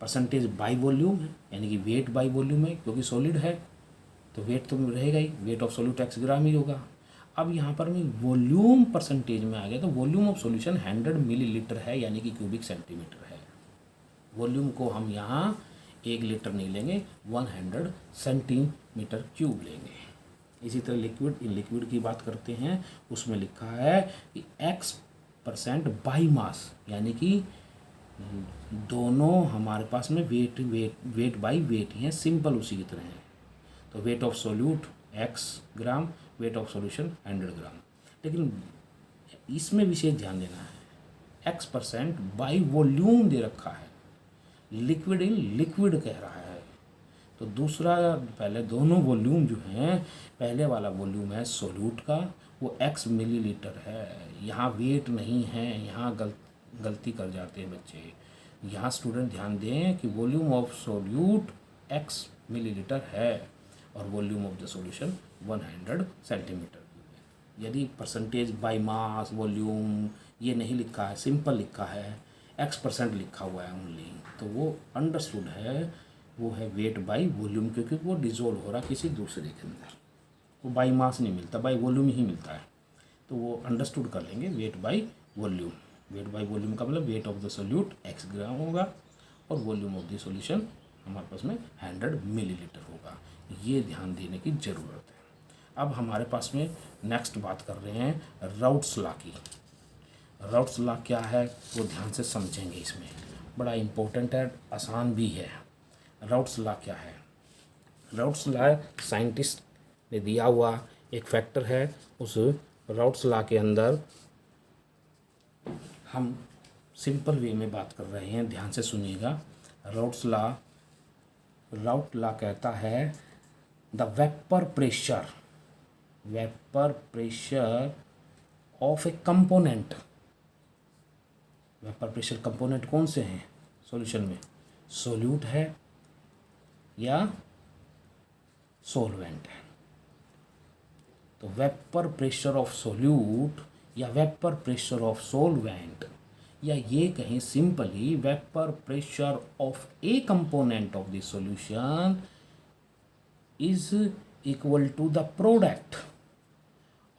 परसेंटेज बाई वॉल्यूम है, यानी कि वेट बाई वॉल्यूम है, क्योंकि सॉलिड है तो वेट तो रहेगा ही, वेट ऑफ सॉल्यूट x ग्राम ही होगा। अब यहाँ पर मैं वॉल्यूम परसेंटेज में आ गया तो वॉल्यूम ऑफ सॉल्यूशन 100 मिलीलीटर है, यानी कि क्यूबिक सेंटीमीटर है। वॉल्यूम को हम यहाँ 1 लीटर नहीं लेंगे, 100 सेंटीमीटर क्यूब लेंगे। इसी तरह लिक्विड, इन लिक्विड की बात करते हैं, उसमें लिखा है कि x% बाई मास, यानी कि दोनों हमारे पास में वेट बाई वेट ही है, सिंपल उसी की तरह है। तो wait of solute x gram, wait of solution 100 ग्राम। लेकिन इसमें विशेष ध्यान देना है, x% बाई वॉल्यूम दे रखा है, लिक्विड इन लिक्विड कह रहा है। तो दूसरा, पहले दोनों वॉल्यूम जो हैं, पहले वाला वॉल्यूम है सोल्यूट का, वो x मिलीलीटर है। यहाँ वेट नहीं है, यहाँ गलती कर जाते हैं बच्चे। यहाँ स्टूडेंट ध्यान दें कि volume of solute x millilitre है और volume of the solution 100 centimetre cube है। यदि परसेंटेज बाय मास वॉल्यूम ये नहीं लिखा है, सिंपल लिखा है, x% लिखा हुआ है ओनली, तो वो अंडरस्टूड है, वो है वेट बाय वॉल्यूम, क्योंकि वो डिजोल्व हो रहा किसी दूसरे के अंदर, वो बाय मास नहीं मिलता, बाय वॉल्यूम ही मिलता है। तो वो अंडरस्टूड कर लेंगे weight by volume. Weight by volume का मतलब weight of the solute x ग्राम होगा और वॉल्यूम ऑफ द सॉल्यूशन हमारे पास में 100 मिलीलीटर होगा। ये ध्यान देने की ज़रूरत है। अब हमारे पास में नेक्स्ट बात कर रहे हैं राउट्स लॉ की। राउट्स लॉ क्या है वो ध्यान से समझेंगे, इसमें बड़ा इम्पोर्टेंट है, आसान भी है। राउट्स लॉ क्या है? राउट्स लॉ साइंटिस्ट ने दिया हुआ एक फैक्टर है। उस राउट्स लॉ के अंदर हम सिंपल वे में बात कर रहे हैं, ध्यान से सुनिएगा। राउट्स लॉ कहता है the vapour pressure of A component. Vapour pressure component कौन से हैं सॉल्यूशन में? सोल्यूट है या सोलवेंट है। तो वेपर प्रेशर ऑफ सोल्यूट या वेपर प्रेशर ऑफ सोलवेंट, या ये कहें simply vapour pressure of A component of the solution is equal to the product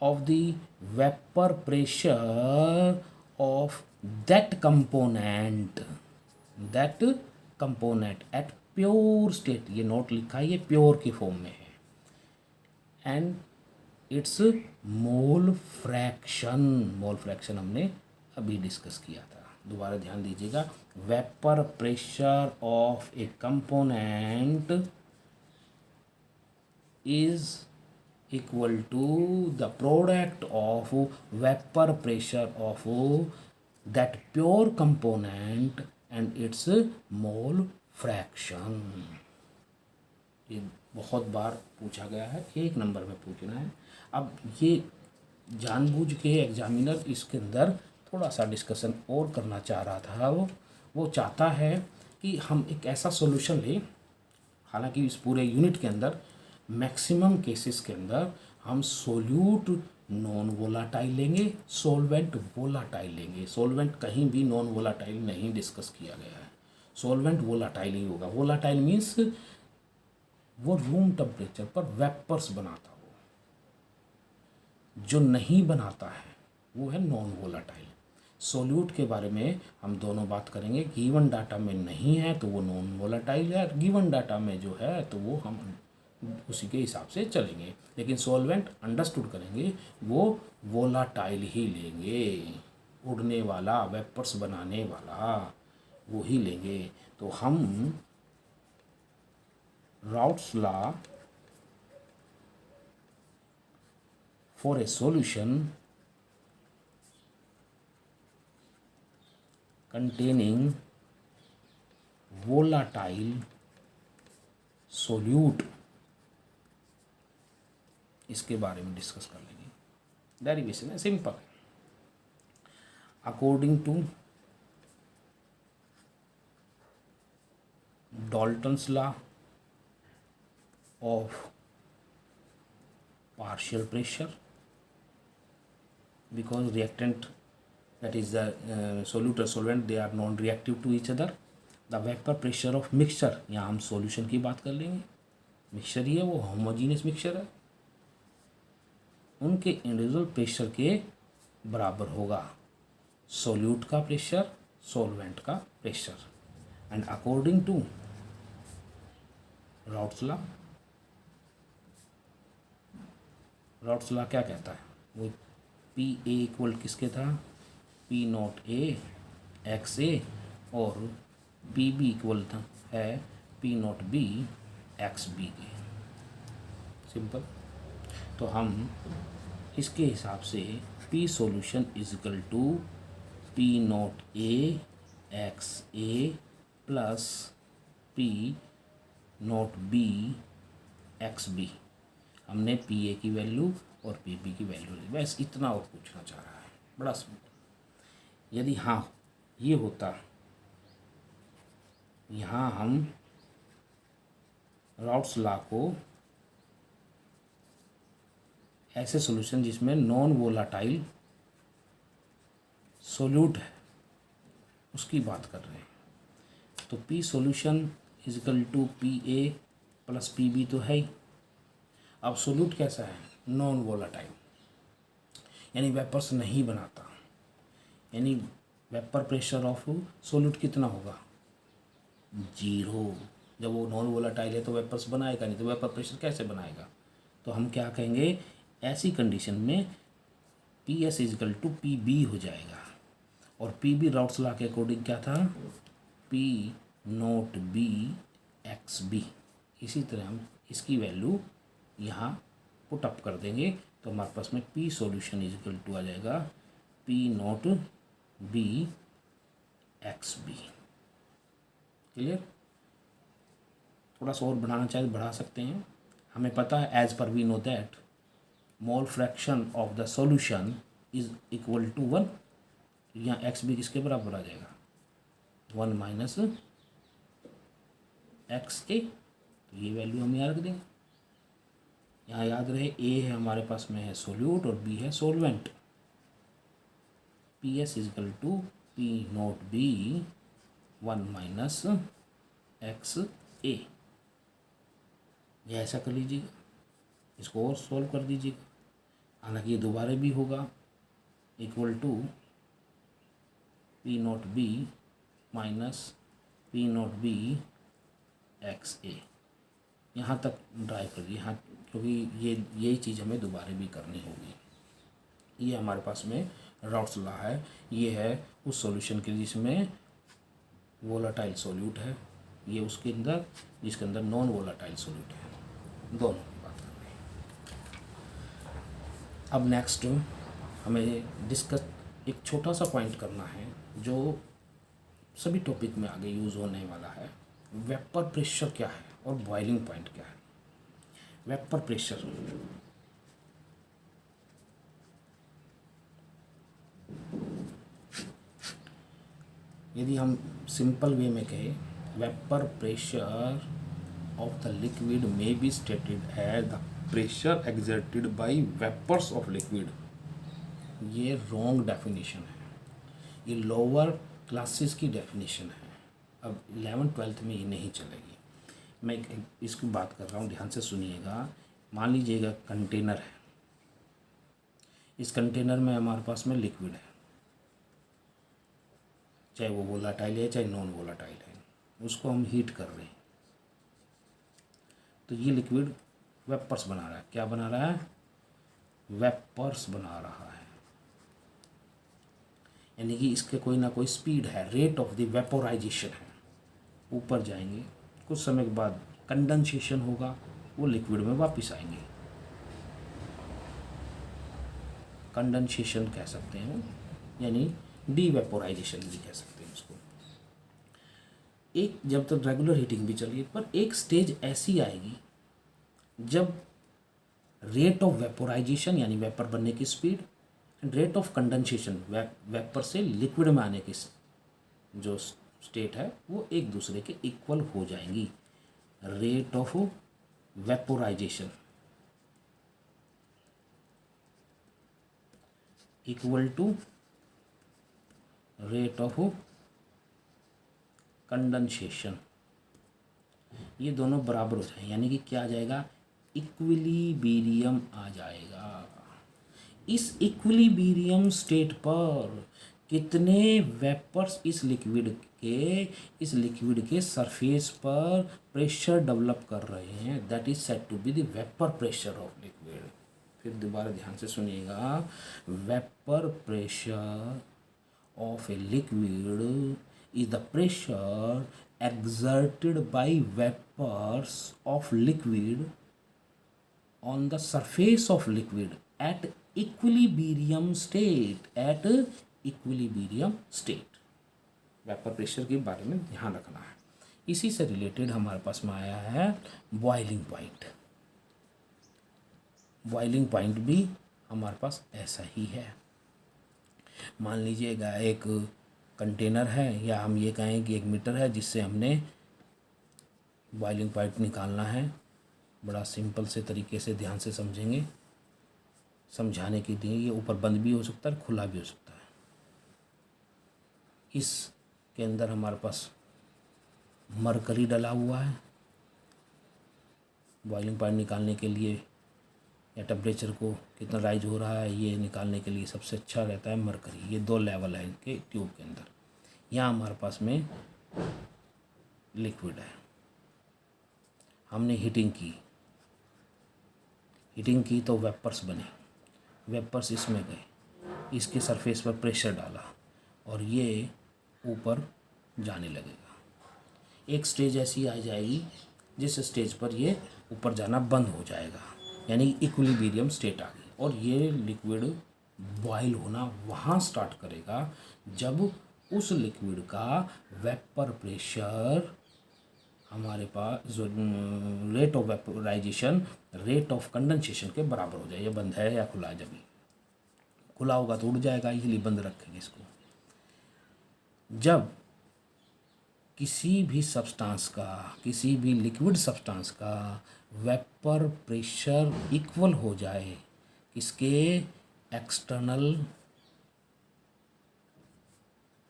of the vapor pressure of that component at pure state। ये note लिखा है, ये pure की form में है। एंड इट्स मोल फ्रैक्शन हमने अभी discuss किया था, दोबारा ध्यान दीजिएगा। Vapour pressure of A component is equal to the product of vapor pressure of that pure component and its mole fraction। ये बहुत बार पूछा गया है, 1 नंबर में पूछना है। अब ये जानबूझ के एग्जामिनर इसके अंदर थोड़ा सा डिस्कशन और करना चाह रहा था। वो चाहता है कि हम एक ऐसा सॉल्यूशन लें, हालांकि इस पूरे यूनिट के अंदर मैक्सिमम केसेस के अंदर हम सोल्यूट नॉन वोलाटाइल लेंगे, सोलवेंट वोलाटाइल लेंगे। सोलवेंट कहीं भी नॉन वोलाटाइल नहीं डिस्कस किया गया है, सोलवेंट वोलाटाइल ही होगा। वोलाटाइल मीन्स वो रूम टेम्परेचर पर वेपर्स बनाता हो, जो नहीं बनाता है वो है नॉन वोलाटाइल। सोल्यूट के बारे में हम दोनों बात करेंगे, गिवन डाटा में नहीं है तो वो नॉन वोलाटाइल है, गिवन डाटा में जो है तो वो हम उसी के हिसाब से चलेंगे। लेकिन सॉल्वेंट अंडरस्टूड करेंगे, वो वोलाटाइल ही लेंगे, उड़ने वाला, वेपर्स बनाने वाला वो ही लेंगे। तो हम routes law for a solution containing volatile solute, इसके बारे में डिस्कस कर लेंगे। डेरिवेशन है, सिंपल है। According to Dalton's law of partial pressure, because reactant, that is the solute or solvent, they are non-reactive to each other. The vapour pressure of mixture, यहाँ हम solution की बात कर लेंगे, मिक्सचर ही है वो, होमोजीनियस मिक्सचर है, उनके इंडिविजुअल प्रेशर के बराबर होगा सोल्यूट का प्रेशर, सॉल्वेंट का pressure. And according to Raoult's law, Raoult's law क्या कहता है, वो पी ए इक्वल किसके था, P not A X A, और पी बी इक्वल था है P not B X B के। सिंपल। तो हम इसके हिसाब से P solution is equal to P not A X A plus P not B X B, हमने पी ए की वैल्यू और पी बी की वैल्यू ली, बस इतना और पूछना चाह रहा है, बड़ा सिंपल। यदि हाँ ये होता, यहाँ हम राउट्स लॉ को ऐसे सॉल्यूशन जिसमें नॉन वोलाटाइल सोल्यूट है उसकी बात कर रहे हैं, तो P solution is equal to P A plus P B तो है ही। अब सोल्यूट कैसा है, नॉन वोलाटाइल, यानी वेपर्स नहीं बनाता, यानी वेपर प्रेशर ऑफ सोल्यूट कितना होगा, 0। जब वो नॉन वोलाटाइल है तो वेपर्स बनाएगा नहीं, तो वेपर प्रेशर कैसे बनाएगा। तो हम क्या कहेंगे, ऐसी कंडीशन में P S is equal to P B हो जाएगा, और पी बी राउट्स लॉ के अकॉर्डिंग क्या था, P not B X B. इसी तरह हम इसकी वैल्यू यहाँ पुट अप कर देंगे, तो हमारे पास में पी सॉल्यूशन इजिकल टू आ जाएगा P not B X B. Clear. थोड़ा सा और बढ़ाना चाहे बढ़ा सकते हैं, हमें पता है as per we know that mole fraction of the solution is equal to 1, यहाँ एक्स बी किसके बराबर आ जाएगा, 1 माइनस एक्स ए, तो ये वैल्यू हम यहाँ रख देंगे। यहाँ याद रहे ए है हमारे पास में है सोल्यूट और बी है solvent, P S is equal to P not B 1 minus X A. यह ऐसा कर लीजिएगा, इसको और सॉल्व कर दीजिएगा, हालांकि ये दोबारा भी होगा, equal to P not B minus P not B X A. यहाँ तक ड्राइव कर दिए, यहाँ क्योंकि यही चीज़ हमें दोबारा भी करनी होगी। ये हमारे पास में राउट्स लॉ है, ये है उस सॉल्यूशन के जिसमें वोलाटाइल सॉल्यूट है, ये उसके अंदर जिसके अंदर नॉन वोलाटाइल सॉल्यूट है, दोनों की बात कर रहे हैं। अब नेक्स्ट हमें डिस्कस एक छोटा सा पॉइंट करना है जो सभी टॉपिक में आगे यूज़ होने वाला है। वेपर प्रेशर क्या है और बॉइलिंग पॉइंट क्या है। वेपर प्रेशर, यदि हम सिंपल वे में कहें, vapour pressure of the liquid may be stated as the pressure exerted by vapours of liquid. ये रॉन्ग डेफिनेशन है, ये लोअर क्लासेस की डेफिनेशन है, अब 11th-12th में ये नहीं चलेगी। मैं इसकी बात कर रहा हूँ, ध्यान से सुनिएगा। मान लीजिएगा कंटेनर है, इस कंटेनर में हमारे पास में लिक्विड है, चाहे वो वोलाटाइल है चाहे नॉन वोलाटाइल है, उसको हम हीट कर रहे हैं, तो ये लिक्विड वेपर्स बना रहा है। क्या बना रहा है, वेपर्स बना रहा है, यानी कि इसके कोई ना कोई स्पीड है, रेट ऑफ द वेपोराइजेशन है। ऊपर जाएंगे, कुछ समय के बाद कंडेंसेशन होगा, वो लिक्विड में वापस आएंगे, कंडेंसेशन कह सकते हैं, यानी डीवेपोराइजेशन भी कह सकते हैं उसको। एक जब तक रेगुलर हीटिंग भी चलिए, पर एक स्टेज ऐसी आएगी जब रेट ऑफ वेपोराइजेशन यानी वेपर बनने की speed and rate of condensation vapour से लिक्विड में आने की जो स्टेट है वो एक दूसरे के इक्वल हो जाएंगी। Rate of vaporisation equal to rate of condensation, ये दोनों बराबर हो जाए, यानी कि क्या आ जाएगा, इक्विलिब्रियम आ जाएगा। इस इक्विलिब्रियम स्टेट पर कितने वेपर्स इस लिक्विड के सरफेस पर प्रेशर डेवलप कर रहे हैं, that is said to be the vapour pressure of liquid. फिर दोबारा ध्यान से सुनिएगा, vapour pressure of a liquid is the pressure exerted by vapors of liquid on the surface of liquid at equilibrium state, at equilibrium state। Vapour pressure के बारे में ध्यान रखना है। इसी से रिलेटेड हमारे पास में आया है बॉइलिंग पॉइंट। बॉइलिंग पॉइंट भी हमारे पास ऐसा ही है। मान लीजिएगा एक कंटेनर है, या हम ये कहें कि 1 मीटर है, जिससे हमने बॉइलिंग पॉइंट निकालना है। बड़ा सिंपल से तरीके से ध्यान से समझेंगे, समझाने के लिए। ये ऊपर बंद भी हो सकता है, खुला भी हो सकता है। इसके अंदर हमारे पास मरकरी डला हुआ है। बॉइलिंग पॉइंट निकालने के लिए या टेम्परेचर को कितना राइज हो रहा है ये निकालने के लिए सबसे अच्छा रहता है मरकरी। ये 2 लेवल है इनके ट्यूब के अंदर। यहाँ हमारे पास में लिक्विड है, हमने हीटिंग की तो वेपर्स बने, वेपर्स इसमें गए, इसके सरफेस पर प्रेशर डाला और ये ऊपर जाने लगेगा। एक स्टेज ऐसी आ जाएगी जिस स्टेज पर ये ऊपर जाना बंद हो जाएगा, यानी इक्विलिब्रियम स्टेट आ गई। और ये लिक्विड बॉयल होना वहाँ स्टार्ट करेगा जब उस लिक्विड का वेपर प्रेशर हमारे पास rate of vaporization rate of condensation के बराबर हो जाए। ये बंद है या खुला है, जब खुला होगा तो उड़ जाएगा, इसलिए बंद रखेंगे इसको। जब किसी भी सब्सटेंस का, किसी भी लिक्विड सब्सटेंस का वेपर प्रेशर इक्वल हो जाए किसके, एक्सटर्नल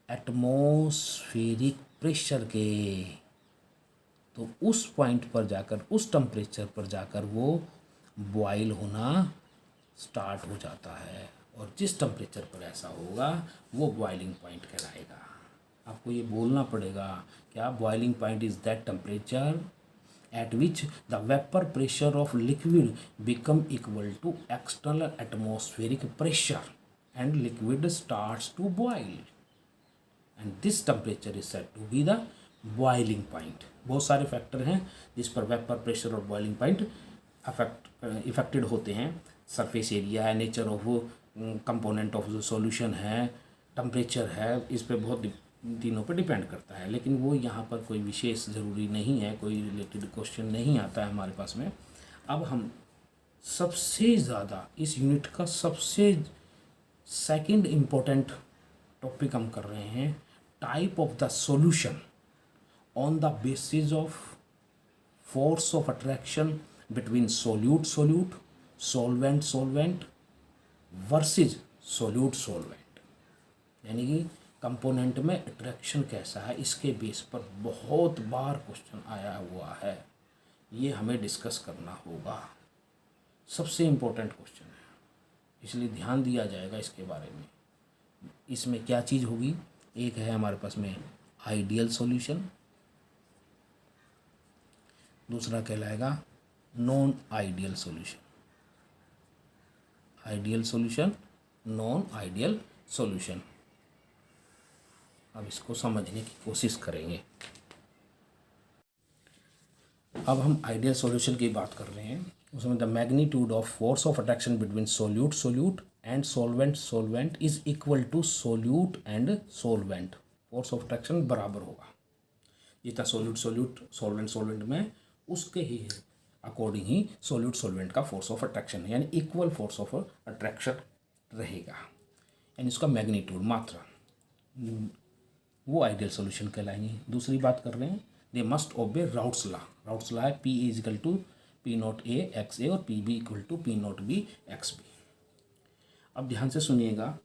एटमॉस्फेरिक प्रेशर के, तो उस पॉइंट पर जाकर, उस टेम्परेचर पर जाकर वो बॉयल होना स्टार्ट हो जाता है। और जिस टेम्परेचर पर ऐसा होगा वो बॉइलिंग पॉइंट कहलाएगा। आपको ये बोलना पड़ेगा क्या, boiling point is that temperature at which the vapor pressure of liquid become equal to external atmospheric pressure and liquid starts to boil, and this temperature is said to be the boiling point। बहुत सारे factor हैं जिस पर vapour pressure और boiling point affected होते हैं। Surface area है, nature of component of जो सॉल्यूशन है, टेम्परेचर है, इस पर बहुत तीनों पर डिपेंड करता है। लेकिन वो यहाँ पर कोई विशेष ज़रूरी नहीं है, कोई रिलेटेड क्वेश्चन नहीं आता है हमारे पास में। अब हम सबसे ज़्यादा इस यूनिट का सबसे सेकंड इम्पोर्टेंट टॉपिक हम कर रहे हैं, type of the solution on the basis of force of attraction between solute solvent versus solute. यानी कि कंपोनेंट में अट्रैक्शन कैसा है, इसके बेस पर बहुत बार क्वेश्चन आया हुआ है। ये हमें डिस्कस करना होगा, सबसे इम्पोर्टेंट क्वेश्चन है, इसलिए ध्यान दिया जाएगा इसके बारे में। इसमें क्या चीज़ होगी, एक है हमारे पास में आइडियल सॉल्यूशन, दूसरा कहलाएगा non ideal solution. Ideal solution, non ideal solution. अब इसको समझने की कोशिश करेंगे। अब हम आइडियल सॉल्यूशन की बात कर रहे हैं। उसमें the magnitude of force of attraction between solute and solvent is equal to solute and solvent. Force of attraction बराबर होगा, जितना सोल्वेंट में उसके ही अकॉर्डिंग ही सोल्वेंट का फोर्स ऑफ अट्रैक्शन है, यानी इक्वल फोर्स ऑफ अट्रैक्शन रहेगा। यानी इसका मैग्नीट्यूड, मात्रा वो आइडियल सोल्यूशन कहलाएंगे। दूसरी बात कर रहे हैं, they must obey Raoult's law. Raoult's law है P is equal to P naught A X A और P B equal to P naught B X B. अब ध्यान से सुनिएगा,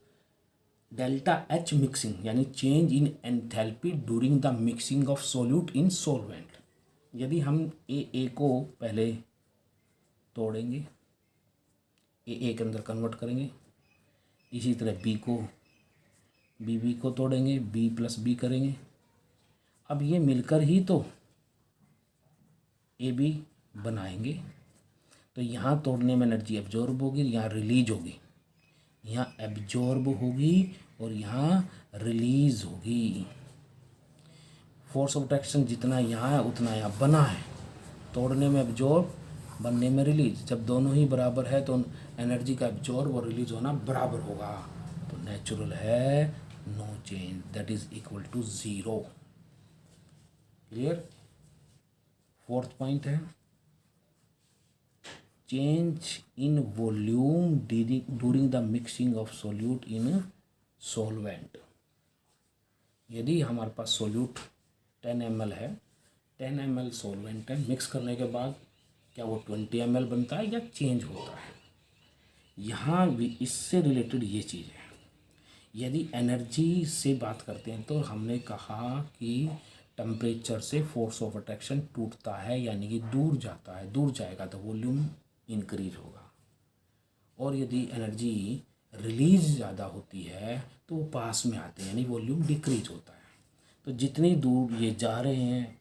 डेल्टा H मिक्सिंग यानी change in enthalpy during the mixing of solute in solvent. यदि हम ए को पहले तोड़ेंगे, ए के अंदर कन्वर्ट करेंगे, इसी तरह बी को बी को तोड़ेंगे, बी प्लस बी करेंगे। अब ये मिलकर ही तो ए बी बनाएंगे। तो यहाँ तोड़ने में एनर्जी एब्जॉर्ब होगी, यहाँ रिलीज होगी, यहाँ एब्जॉर्ब होगी और यहाँ रिलीज होगी। फोर्स ऑफ अट्रैक्शन जितना यहाँ है उतना यहाँ बना है। तोड़ने में एब्जॉर्ब, बनने में रिलीज। जब दोनों ही बराबर है तो एनर्जी का एब्जॉर्ब और रिलीज होना बराबर होगा। तो नेचुरल है no change, that is equal to 0। Clear. Fourth point है change in volume during the mixing of solute in solvent. यदि हमारे पास सोल्यूट 10 ml है, 10 ml सोलवेंट है, मिक्स करने के बाद क्या वो 20 ml बनता है या चेंज होता है? यहाँ भी इससे रिलेटेड ये चीज़ है। यदि एनर्जी से बात करते हैं तो हमने कहा कि टेम्परेचर से फोर्स ऑफ अट्रैक्शन टूटता है, यानी कि दूर जाता है। दूर जाएगा तो वॉल्यूम इंक्रीज होगा। और यदि एनर्जी रिलीज ज़्यादा होती है तो वो पास में आते हैं, यानी वॉल्यूम डिक्रीज होता है। तो जितनी दूर ये जा रहे हैं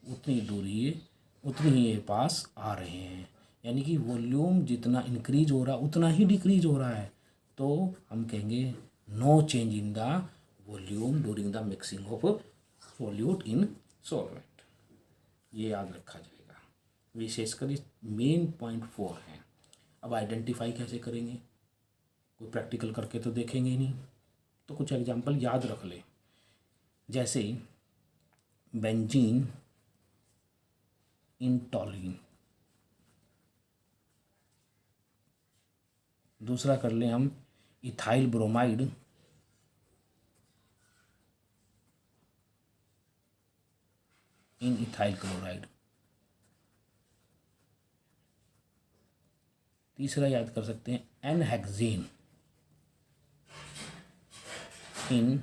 उतनी ही ये पास आ रहे हैं, यानी कि वॉल्यूम जितना इंक्रीज हो रहा है उतना ही डिक्रीज हो रहा है। तो हम कहेंगे no change in the volume during the mixing of solute in solvent. ये याद रखा जाएगा। विशेषकर मेन पॉइंट 4 है। अब आइडेंटिफाई कैसे करेंगे? कोई प्रैक्टिकल करके तो देखेंगे ही नहीं, तो कुछ एग्जांपल याद रख ले। जैसे बेंजीन इन टॉल्यूइन, दूसरा कर ले हम इथाइल ब्रोमाइड इन इथाइल क्लोराइड, तीसरा याद कर सकते हैं एनहेक्सेन इन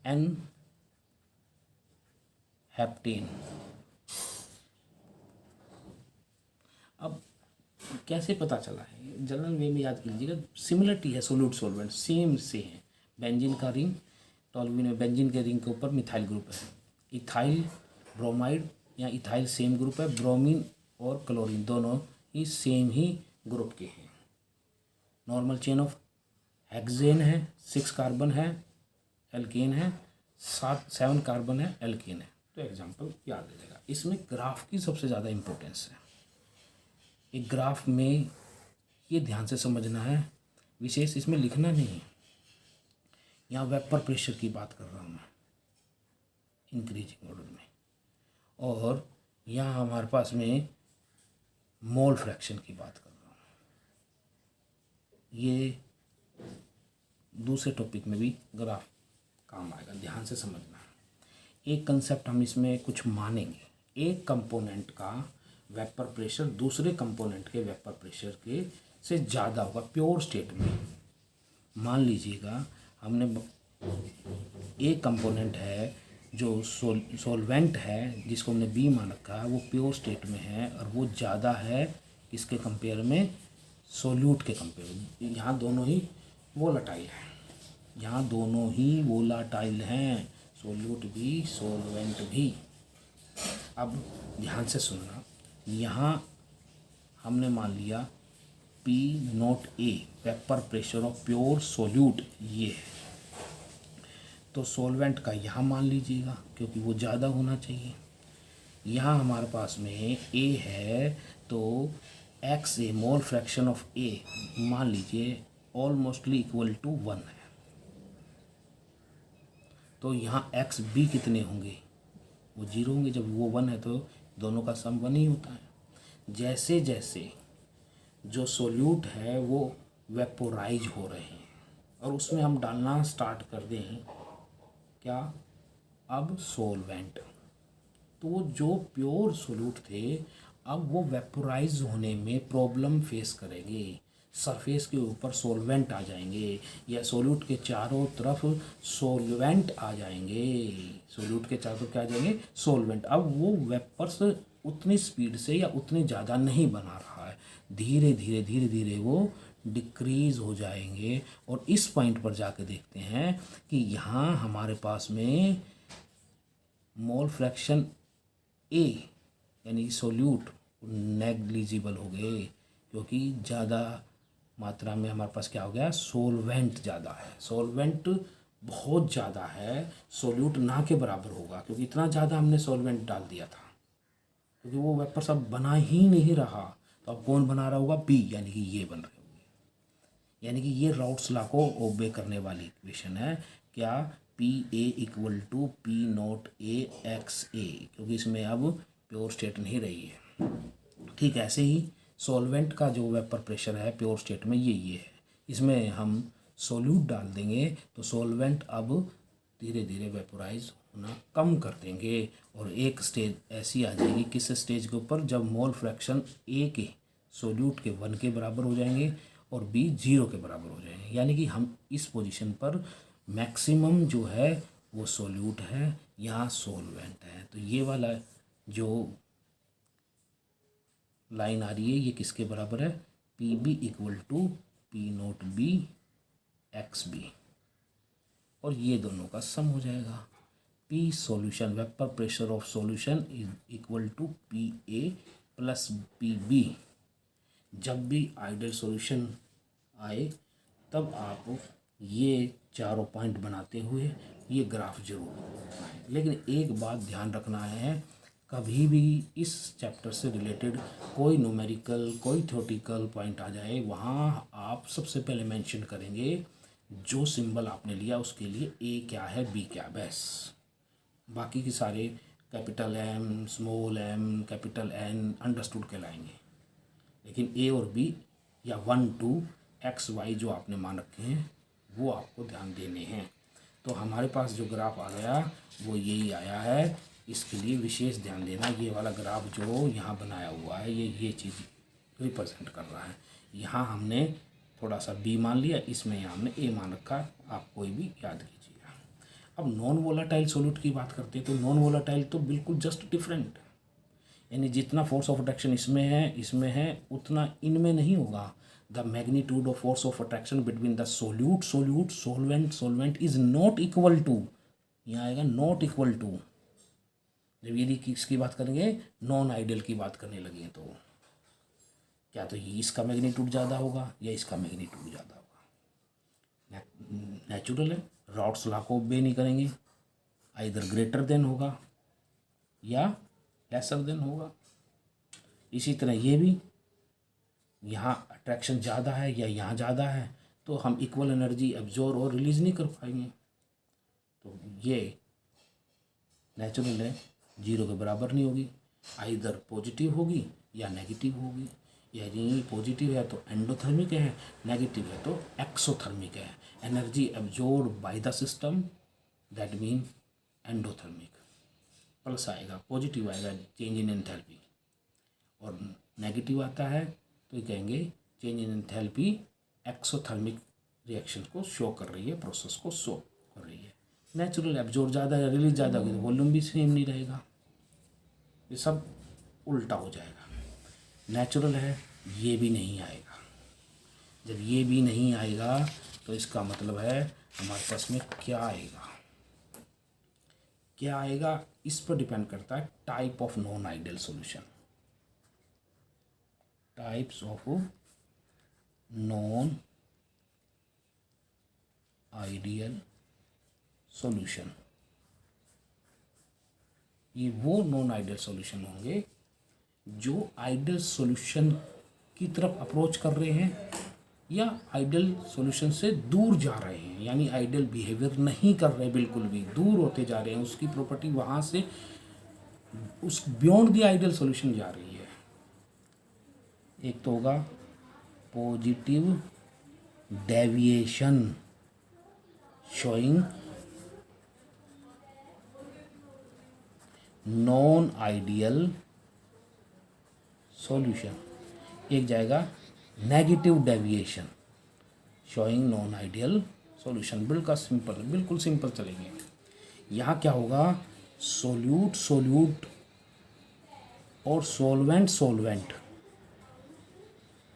एन हेप्टेन। अब कैसे पता चला है? जनरल वे में याद कीजिएगा, सिमिलरिटी है सोल्यूट सोलवेंट सेम से है। बेंजीन का रिंग, टॉल्यूइन में बेंजीन के रिंग के ऊपर मिथाइल ग्रुप है। इथाइल ब्रोमाइड या इथाइल सेम ग्रुप है। ब्रोमीन और क्लोरीन दोनों ही सेम ही ग्रुप के हैं। नॉर्मल चेन ऑफ हेक्सेन है, 6 कार्बन है, एल्केन है, 7 कार्बन है, एल्केन है। तो एग्जाम्पल याद रखेगा। इसमें ग्राफ की सबसे ज़्यादा इम्पोर्टेंस है। एक ग्राफ में ये ध्यान से समझना है, विशेष इसमें लिखना नहीं है। यहाँ वेपर प्रेशर की बात कर रहा हूँ मैं इंक्रीजिंग ऑर्डर में, और यहाँ हमारे पास में मोल फ्रैक्शन की बात कर रहा हूँ। ये दूसरे टॉपिक में भी ग्राफ काम आएगा, ध्यान से समझना। एक कंसेप्ट हम इसमें कुछ मानेंगे। एक कंपोनेंट का वेपर प्रेशर दूसरे कंपोनेंट के वेपर प्रेशर के से ज़्यादा होगा प्योर स्टेट में। मान लीजिएगा हमने एक कंपोनेंट है जो सोलवेंट है, जिसको हमने बी मान रखा है, वो प्योर स्टेट में है और वो ज़्यादा है किसके कंपेयर में? सोल्यूट के कंपेयर में। यहाँ दोनों ही वोलाटाइल हैं, यहाँ दोनों ही वोलाटाइल हैं, सोल्यूट भी सोलवेंट भी। अब ध्यान से सुनना, यहाँ हमने मान लिया P naught A vapour pressure of pure solute ये है, तो सोलवेंट का यहाँ मान लीजिएगा क्योंकि वो ज़्यादा होना चाहिए। यहाँ हमारे पास में A है तो XA mole fraction of A मान लीजिए ऑलमोस्टली इक्वल टू 1 है। तो यहाँ XB कितने होंगे? वो 0 होंगे। जब वो 1 है तो दोनों का सम 1 ही होता है। जैसे जैसे जो सोल्यूट है वो वेपोराइज हो रहे हैं और उसमें हम डालना स्टार्ट कर दें क्या, अब सॉल्वेंट। तो वो जो प्योर सोल्यूट थे अब वो वेपोराइज होने में प्रॉब्लम फेस करेंगे, सरफेस के ऊपर सॉल्वेंट आ जाएंगे या सोल्यूट के चारों तरफ सॉल्वेंट आ जाएंगे, सोल्यूट के चारों तरफ क्या आ जाएंगे, सॉल्वेंट। अब वो वेपर्स उतनी स्पीड से या उतने ज़्यादा नहीं बना रहा है, धीरे धीरे धीरे धीरे वो डिक्रीज हो जाएंगे। और इस पॉइंट पर जाके देखते हैं कि यहाँ हमारे पास में मोल फ्रैक्शन ए यानी सोल्यूट नेग्लिजिबल हो गए, क्योंकि ज़्यादा मात्रा में हमारे पास क्या हो गया, सोलवेंट ज़्यादा है, सोलवेंट बहुत ज़्यादा है, सोल्यूट ना के बराबर होगा, क्योंकि इतना ज़्यादा हमने सोलवेंट डाल दिया था, क्योंकि वो वेपर सब बना ही नहीं रहा। तो अब कौन बना रहा होगा, बी, यानी कि ये बन रहे होंगे। यानी कि ये राउट्स लॉ को ओबे करने वाली इक्वेशन है, क्या, P A equal to P not A X A, क्योंकि इसमें अब प्योर स्टेट नहीं रही है। ठीक ऐसे ही सॉल्वेंट का जो वेपर प्रेशर है प्योर स्टेट में ये है, इसमें हम सोल्यूट डाल देंगे तो सॉल्वेंट अब धीरे धीरे वेपोराइज होना कम कर देंगे और एक स्टेज ऐसी आ जाएगी, किस स्टेज के ऊपर, जब मोल फ्रैक्शन ए के सोल्यूट के 1 के बराबर हो जाएंगे और बी 0 के बराबर हो जाएंगे। यानी कि हम इस पोजीशन पर मैक्सिमम जो है वो सोल्यूट है, यहाँ सॉल्वेंट है। तो ये वाला जो लाइन आ रही है ये किसके बराबर है, P B equal to P not B X B, और ये दोनों का सम हो जाएगा। P solution vapour pressure of solution is equal to P A plus P B. जब भी आइडियल सॉल्यूशन आए तब आप ये चारों पॉइंट बनाते हुए ये ग्राफ जरूर बनाएं। लेकिन एक बात ध्यान रखना है, कभी भी इस चैप्टर से रिलेटेड कोई न्यूमेरिकल कोई थ्योरेटिकल पॉइंट आ जाए, वहाँ आप सबसे पहले मेंशन करेंगे जो सिंबल आपने लिया उसके लिए ए क्या है बी क्या है, बस बाकी के सारे capital M small M capital N understood कहलाएंगे। लेकिन ए और बी या 1 2 एक्स वाई जो आपने मान रखे हैं वो आपको ध्यान देने हैं। तो हमारे पास जो ग्राफ आ गया वो यही आया है, इसके लिए विशेष ध्यान देना। ये वाला ग्राफ जो यहाँ बनाया हुआ है ये चीज़ रिप्रेजेंट कर रहा है। यहाँ हमने थोड़ा सा बी मान लिया, इसमें यहाँ हमने ए मान रखा, आप कोई भी याद कीजिएगा। अब नॉन वोलाटाइल सोल्यूट की बात करते हैं तो नॉन वोलाटाइल तो बिल्कुल जस्ट डिफरेंट, यानी जितना फोर्स ऑफ अट्रैक्शन इसमें है उतना इनमें नहीं होगा। The magnitude of force of attraction between the solute solvent is not equal to, यहाँ आएगा नॉट इक्वल टू। जब यदि किसकी बात करेंगे, नॉन आइडियल की बात करने लगे तो क्या तो ये इसका मैग्नीट्यूड ज़्यादा होगा या इसका मैग्नीट्यूड ज़्यादा होगा, नेचुरल है, रॉड्स लॉ को ओबे नहीं करेंगे, आइदर ग्रेटर देन होगा या लेसर देन होगा। इसी तरह ये भी, यहाँ अट्रैक्शन ज़्यादा है या यहाँ ज़्यादा है तो हम इक्वल एनर्जी एब्जॉर्ब और रिलीज नहीं कर पाएंगे। तो ये नेचुरल है, 0 के बराबर नहीं होगी, आइदर पॉजिटिव होगी या नेगेटिव होगी। यानी पॉजिटिव है तो एंडोथर्मिक है, नेगेटिव है तो एक्सोथर्मिक है। Energy absorb by the system that mean endothermic, plus आएगा, पॉजिटिव आएगा चेंज इन एंथैल्पी, और नेगेटिव आता है तो ये कहेंगे change in enthalpy exothermic reaction को शो कर रही है, प्रोसेस को शो कर रही है। नेचुरल एब्जॉर्ब ज़्यादा या रिलीज ज़्यादा होगी तो वॉल्यूम भी सेम नहीं रहेगा, ये सब उल्टा हो जाएगा। नेचुरल है ये भी नहीं आएगा, जब ये भी नहीं आएगा तो इसका मतलब है हमारे पास में क्या आएगा, क्या आएगा इस पर डिपेंड करता है type of non ideal solution, types of non ideal solution. ये वो नॉन आइडियल सॉल्यूशन होंगे जो आइडियल सॉल्यूशन की तरफ अप्रोच कर रहे हैं या आइडियल सॉल्यूशन से दूर जा रहे हैं, यानी आइडियल बिहेवियर नहीं कर रहे, बिल्कुल भी दूर होते जा रहे हैं, उसकी प्रॉपर्टी वहाँ से उस बियॉन्ड द आइडियल सॉल्यूशन जा रही है। एक तो होगा positive deviation showing non ideal solution, एक जाएगा negative deviation showing non ideal solution. बिल्कुल सिंपल चलेंगे। यहाँ क्या होगा, सोल्यूट और सॉल्वेंट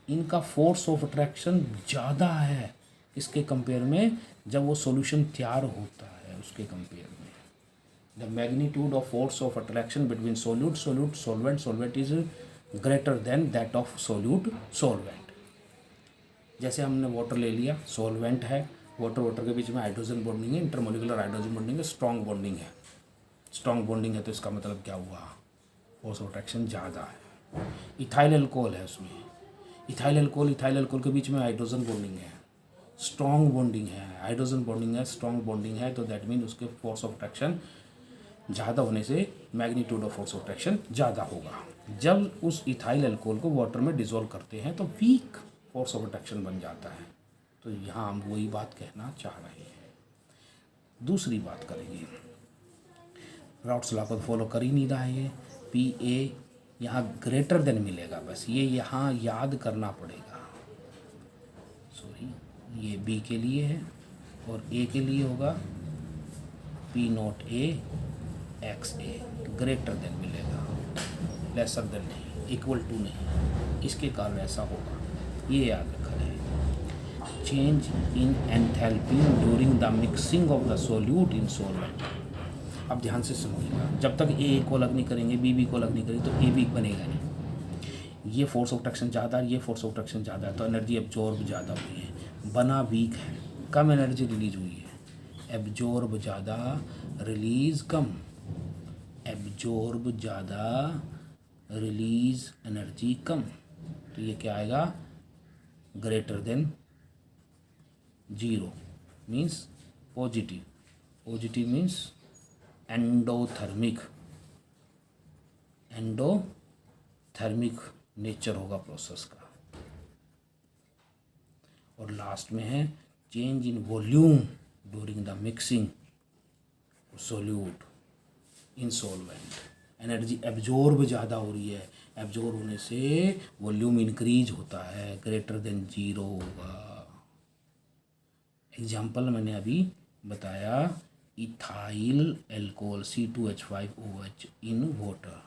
इनका फोर्स ऑफ अट्रैक्शन ज़्यादा है इसके कंपेयर में, जब वो सॉल्यूशन तैयार होता है उसके कंपेयर में। The magnitude of force of attraction between solvent is greater than that of solvent. जैसे हमने वाटर ले लिया, सॉल्वेंट है, वाटर के बीच में हाइड्रोजन बॉन्डिंग है, इंटरमोलिकुलर हाइड्रोजन बॉन्डिंग है, स्ट्रॉन्ग बॉन्डिंग है, तो इसका मतलब क्या हुआ, फोर्स ऑफ अट्रैक्शन ज़्यादा है। इथाइल अल्कोहल है, उसमें इथाइल अल्कोहल के बीच में हाइड्रोजन बॉन्डिंग है, स्ट्रॉन्ग बॉन्डिंग है, हाइड्रोजन बॉन्डिंग है, स्ट्रॉन्ग बॉन्डिंग है, तो दैट मीन उसके फोर्स ऑफ अट्रैक्शन ज़्यादा होने से magnitude of force of attraction ज़्यादा होगा। जब उस इथाइल अल्कोहल को वाटर में डिसॉल्व करते हैं तो वीक फोर्स ऑफ अट्रैक्शन बन जाता है। तो यहाँ हम वही बात कहना चाह रहे हैं। दूसरी बात करेंगे, राउट्स लॉ को फॉलो कर ही नहीं रहा है। पी ए यहाँ ग्रेटर देन मिलेगा, बस ये यहाँ याद करना पड़ेगा। सॉरी, ये बी के लिए है और ए के लिए होगा P not A X A, greater than मिलेगा, लेसर देन नहीं, इक्वल टू नहीं, इसके कारण ऐसा होगा, ये याद रखा है। Change in enthalpy during the mixing of the solute in solvent. अब ध्यान से समझिएगा, जब तक ए को अलग नहीं करेंगे, बी को अलग नहीं करेंगे, तो ए वीक बनेगा नहीं। ये फोर्स ऑफ अट्रैक्शन ज़्यादा है, ये फोर्स ऑफ अट्रैक्शन ज़्यादा है, तो एनर्जी एब्जॉर्ब ज़्यादा हुई है, बना वीक है, कम एनर्जी रिलीज हुई है। एब्जॉर्ब ज़्यादा, रिलीज कम, एब्जॉर्ब ज़्यादा, रिलीज एनर्जी कम, तो ये क्या आएगा, greater than 0 means positive means endothermic nature होगा प्रोसेस का। और लास्ट में है change in volume during the mixing solute in solvent. Energy absorb ज़्यादा हो रही है, एब्जॉर्ब होने से वॉल्यूम इंक्रीज होता है, ग्रेटर देन 0 होगा। एग्जाम्पल मैंने अभी बताया, ethyl alcohol C2H5OH in water.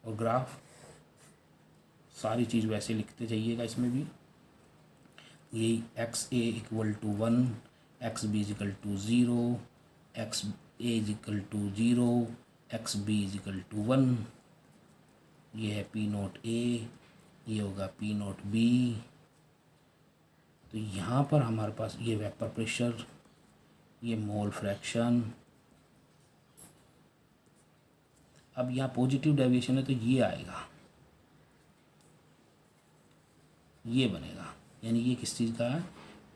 और ग्राफ सारी चीज़ वैसे लिखते जाइएगा, इसमें भी यही XA = 1, XB = 0, XA = 0, XB = 1, ये है P0A, ये होगा P0B। तो यहाँ पर हमारे पास ये वेपर प्रेशर, ये मोल फ्रैक्शन। अब यहाँ पॉजिटिव डेविएशन है तो ये आएगा, ये बनेगा, यानी ये किस चीज़ का है,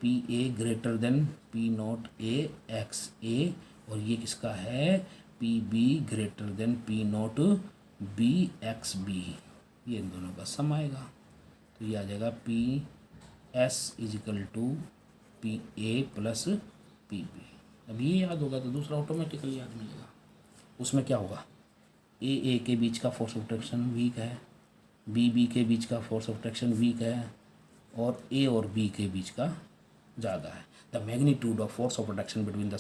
PA greater than P0A XA, और ये किसका है, PB greater than P0B XB, ये इन दोनों का सम आएगा। तो ये आ जाएगा PS = PA + PB। अब ये याद होगा तो दूसरा ऑटोमेटिकली याद मिलेगा। उसमें क्या होगा, A के बीच का फोर्स ऑफ अट्रैक्शन वीक है, B के बीच का फोर्स ऑफ अट्रैक्शन वीक है, और A और B के बीच का ज़्यादा है। The magnitude of force of attraction between the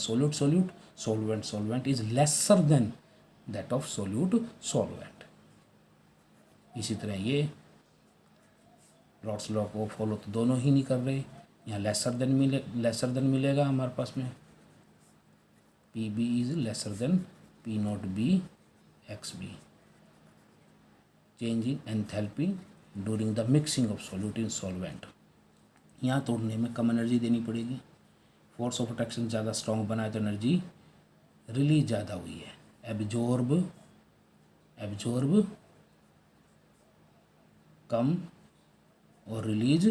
solvent is lesser than that of solvent. इसी तरह ये रॉड्स लॉ को फॉलो तो दोनों ही नहीं कर रहे, यहाँ लेसर देन मिलेगा हमारे पास में, PB is lesser than P0B XB। Change in enthalpy during the mixing of solute in solvent. यहाँ तोड़ने में कम एनर्जी देनी पड़ेगी, फोर्स ऑफ अट्रैक्शन ज़्यादा स्ट्रॉन्ग बना है तो एनर्जी रिलीज ज़्यादा हुई है, एब्जॉर्ब कम और रिलीज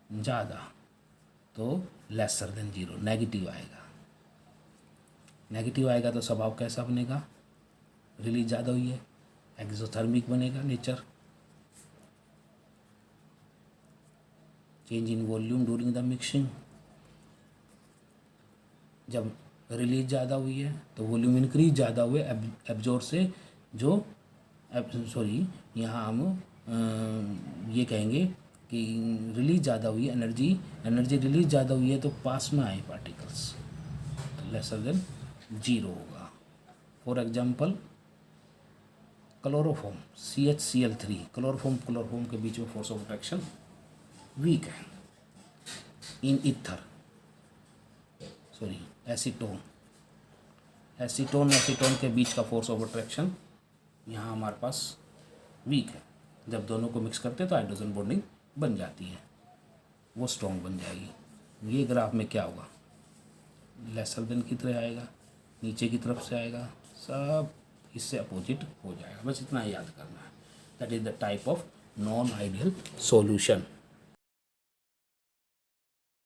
ज़्यादा, तो लेसर देन 0, नेगेटिव आएगा तो स्वभाव कैसा बनेगा, रिलीज ज़्यादा हुई है, एक्सोथर्मिक बनेगा nature. Change in volume during the mixing, जब रिलीज ज़्यादा हुई है तो वॉल्यूम इंक्रीज ज़्यादा हुए एब्जॉर्ब से जो सॉरी यहाँ हम ये कहेंगे कि रिलीज ज़्यादा हुई है, एनर्जी रिलीज ज़्यादा हुई है तो पास में आए पार्टिकल्स तो लेसर देन 0 होगा। For example chloroform CHCl3, chloroform के बीच में फोर्स ऑफ अट्रैक्शन वीक है। इन ईथर सॉरी एसीटोन के बीच का फोर्स ऑफ अट्रैक्शन यहाँ हमारे पास वीक है। जब दोनों को मिक्स करते हैं तो हाइड्रोजन बॉन्डिंग बन जाती है, वो स्ट्रॉन्ग बन जाएगी। ये ग्राफ में क्या होगा, लेसर देन की तरह आएगा, नीचे की तरफ से आएगा, सब इससे अपोजिट हो जाएगा। बस इतना याद करना है। That is the type of non ideal solution.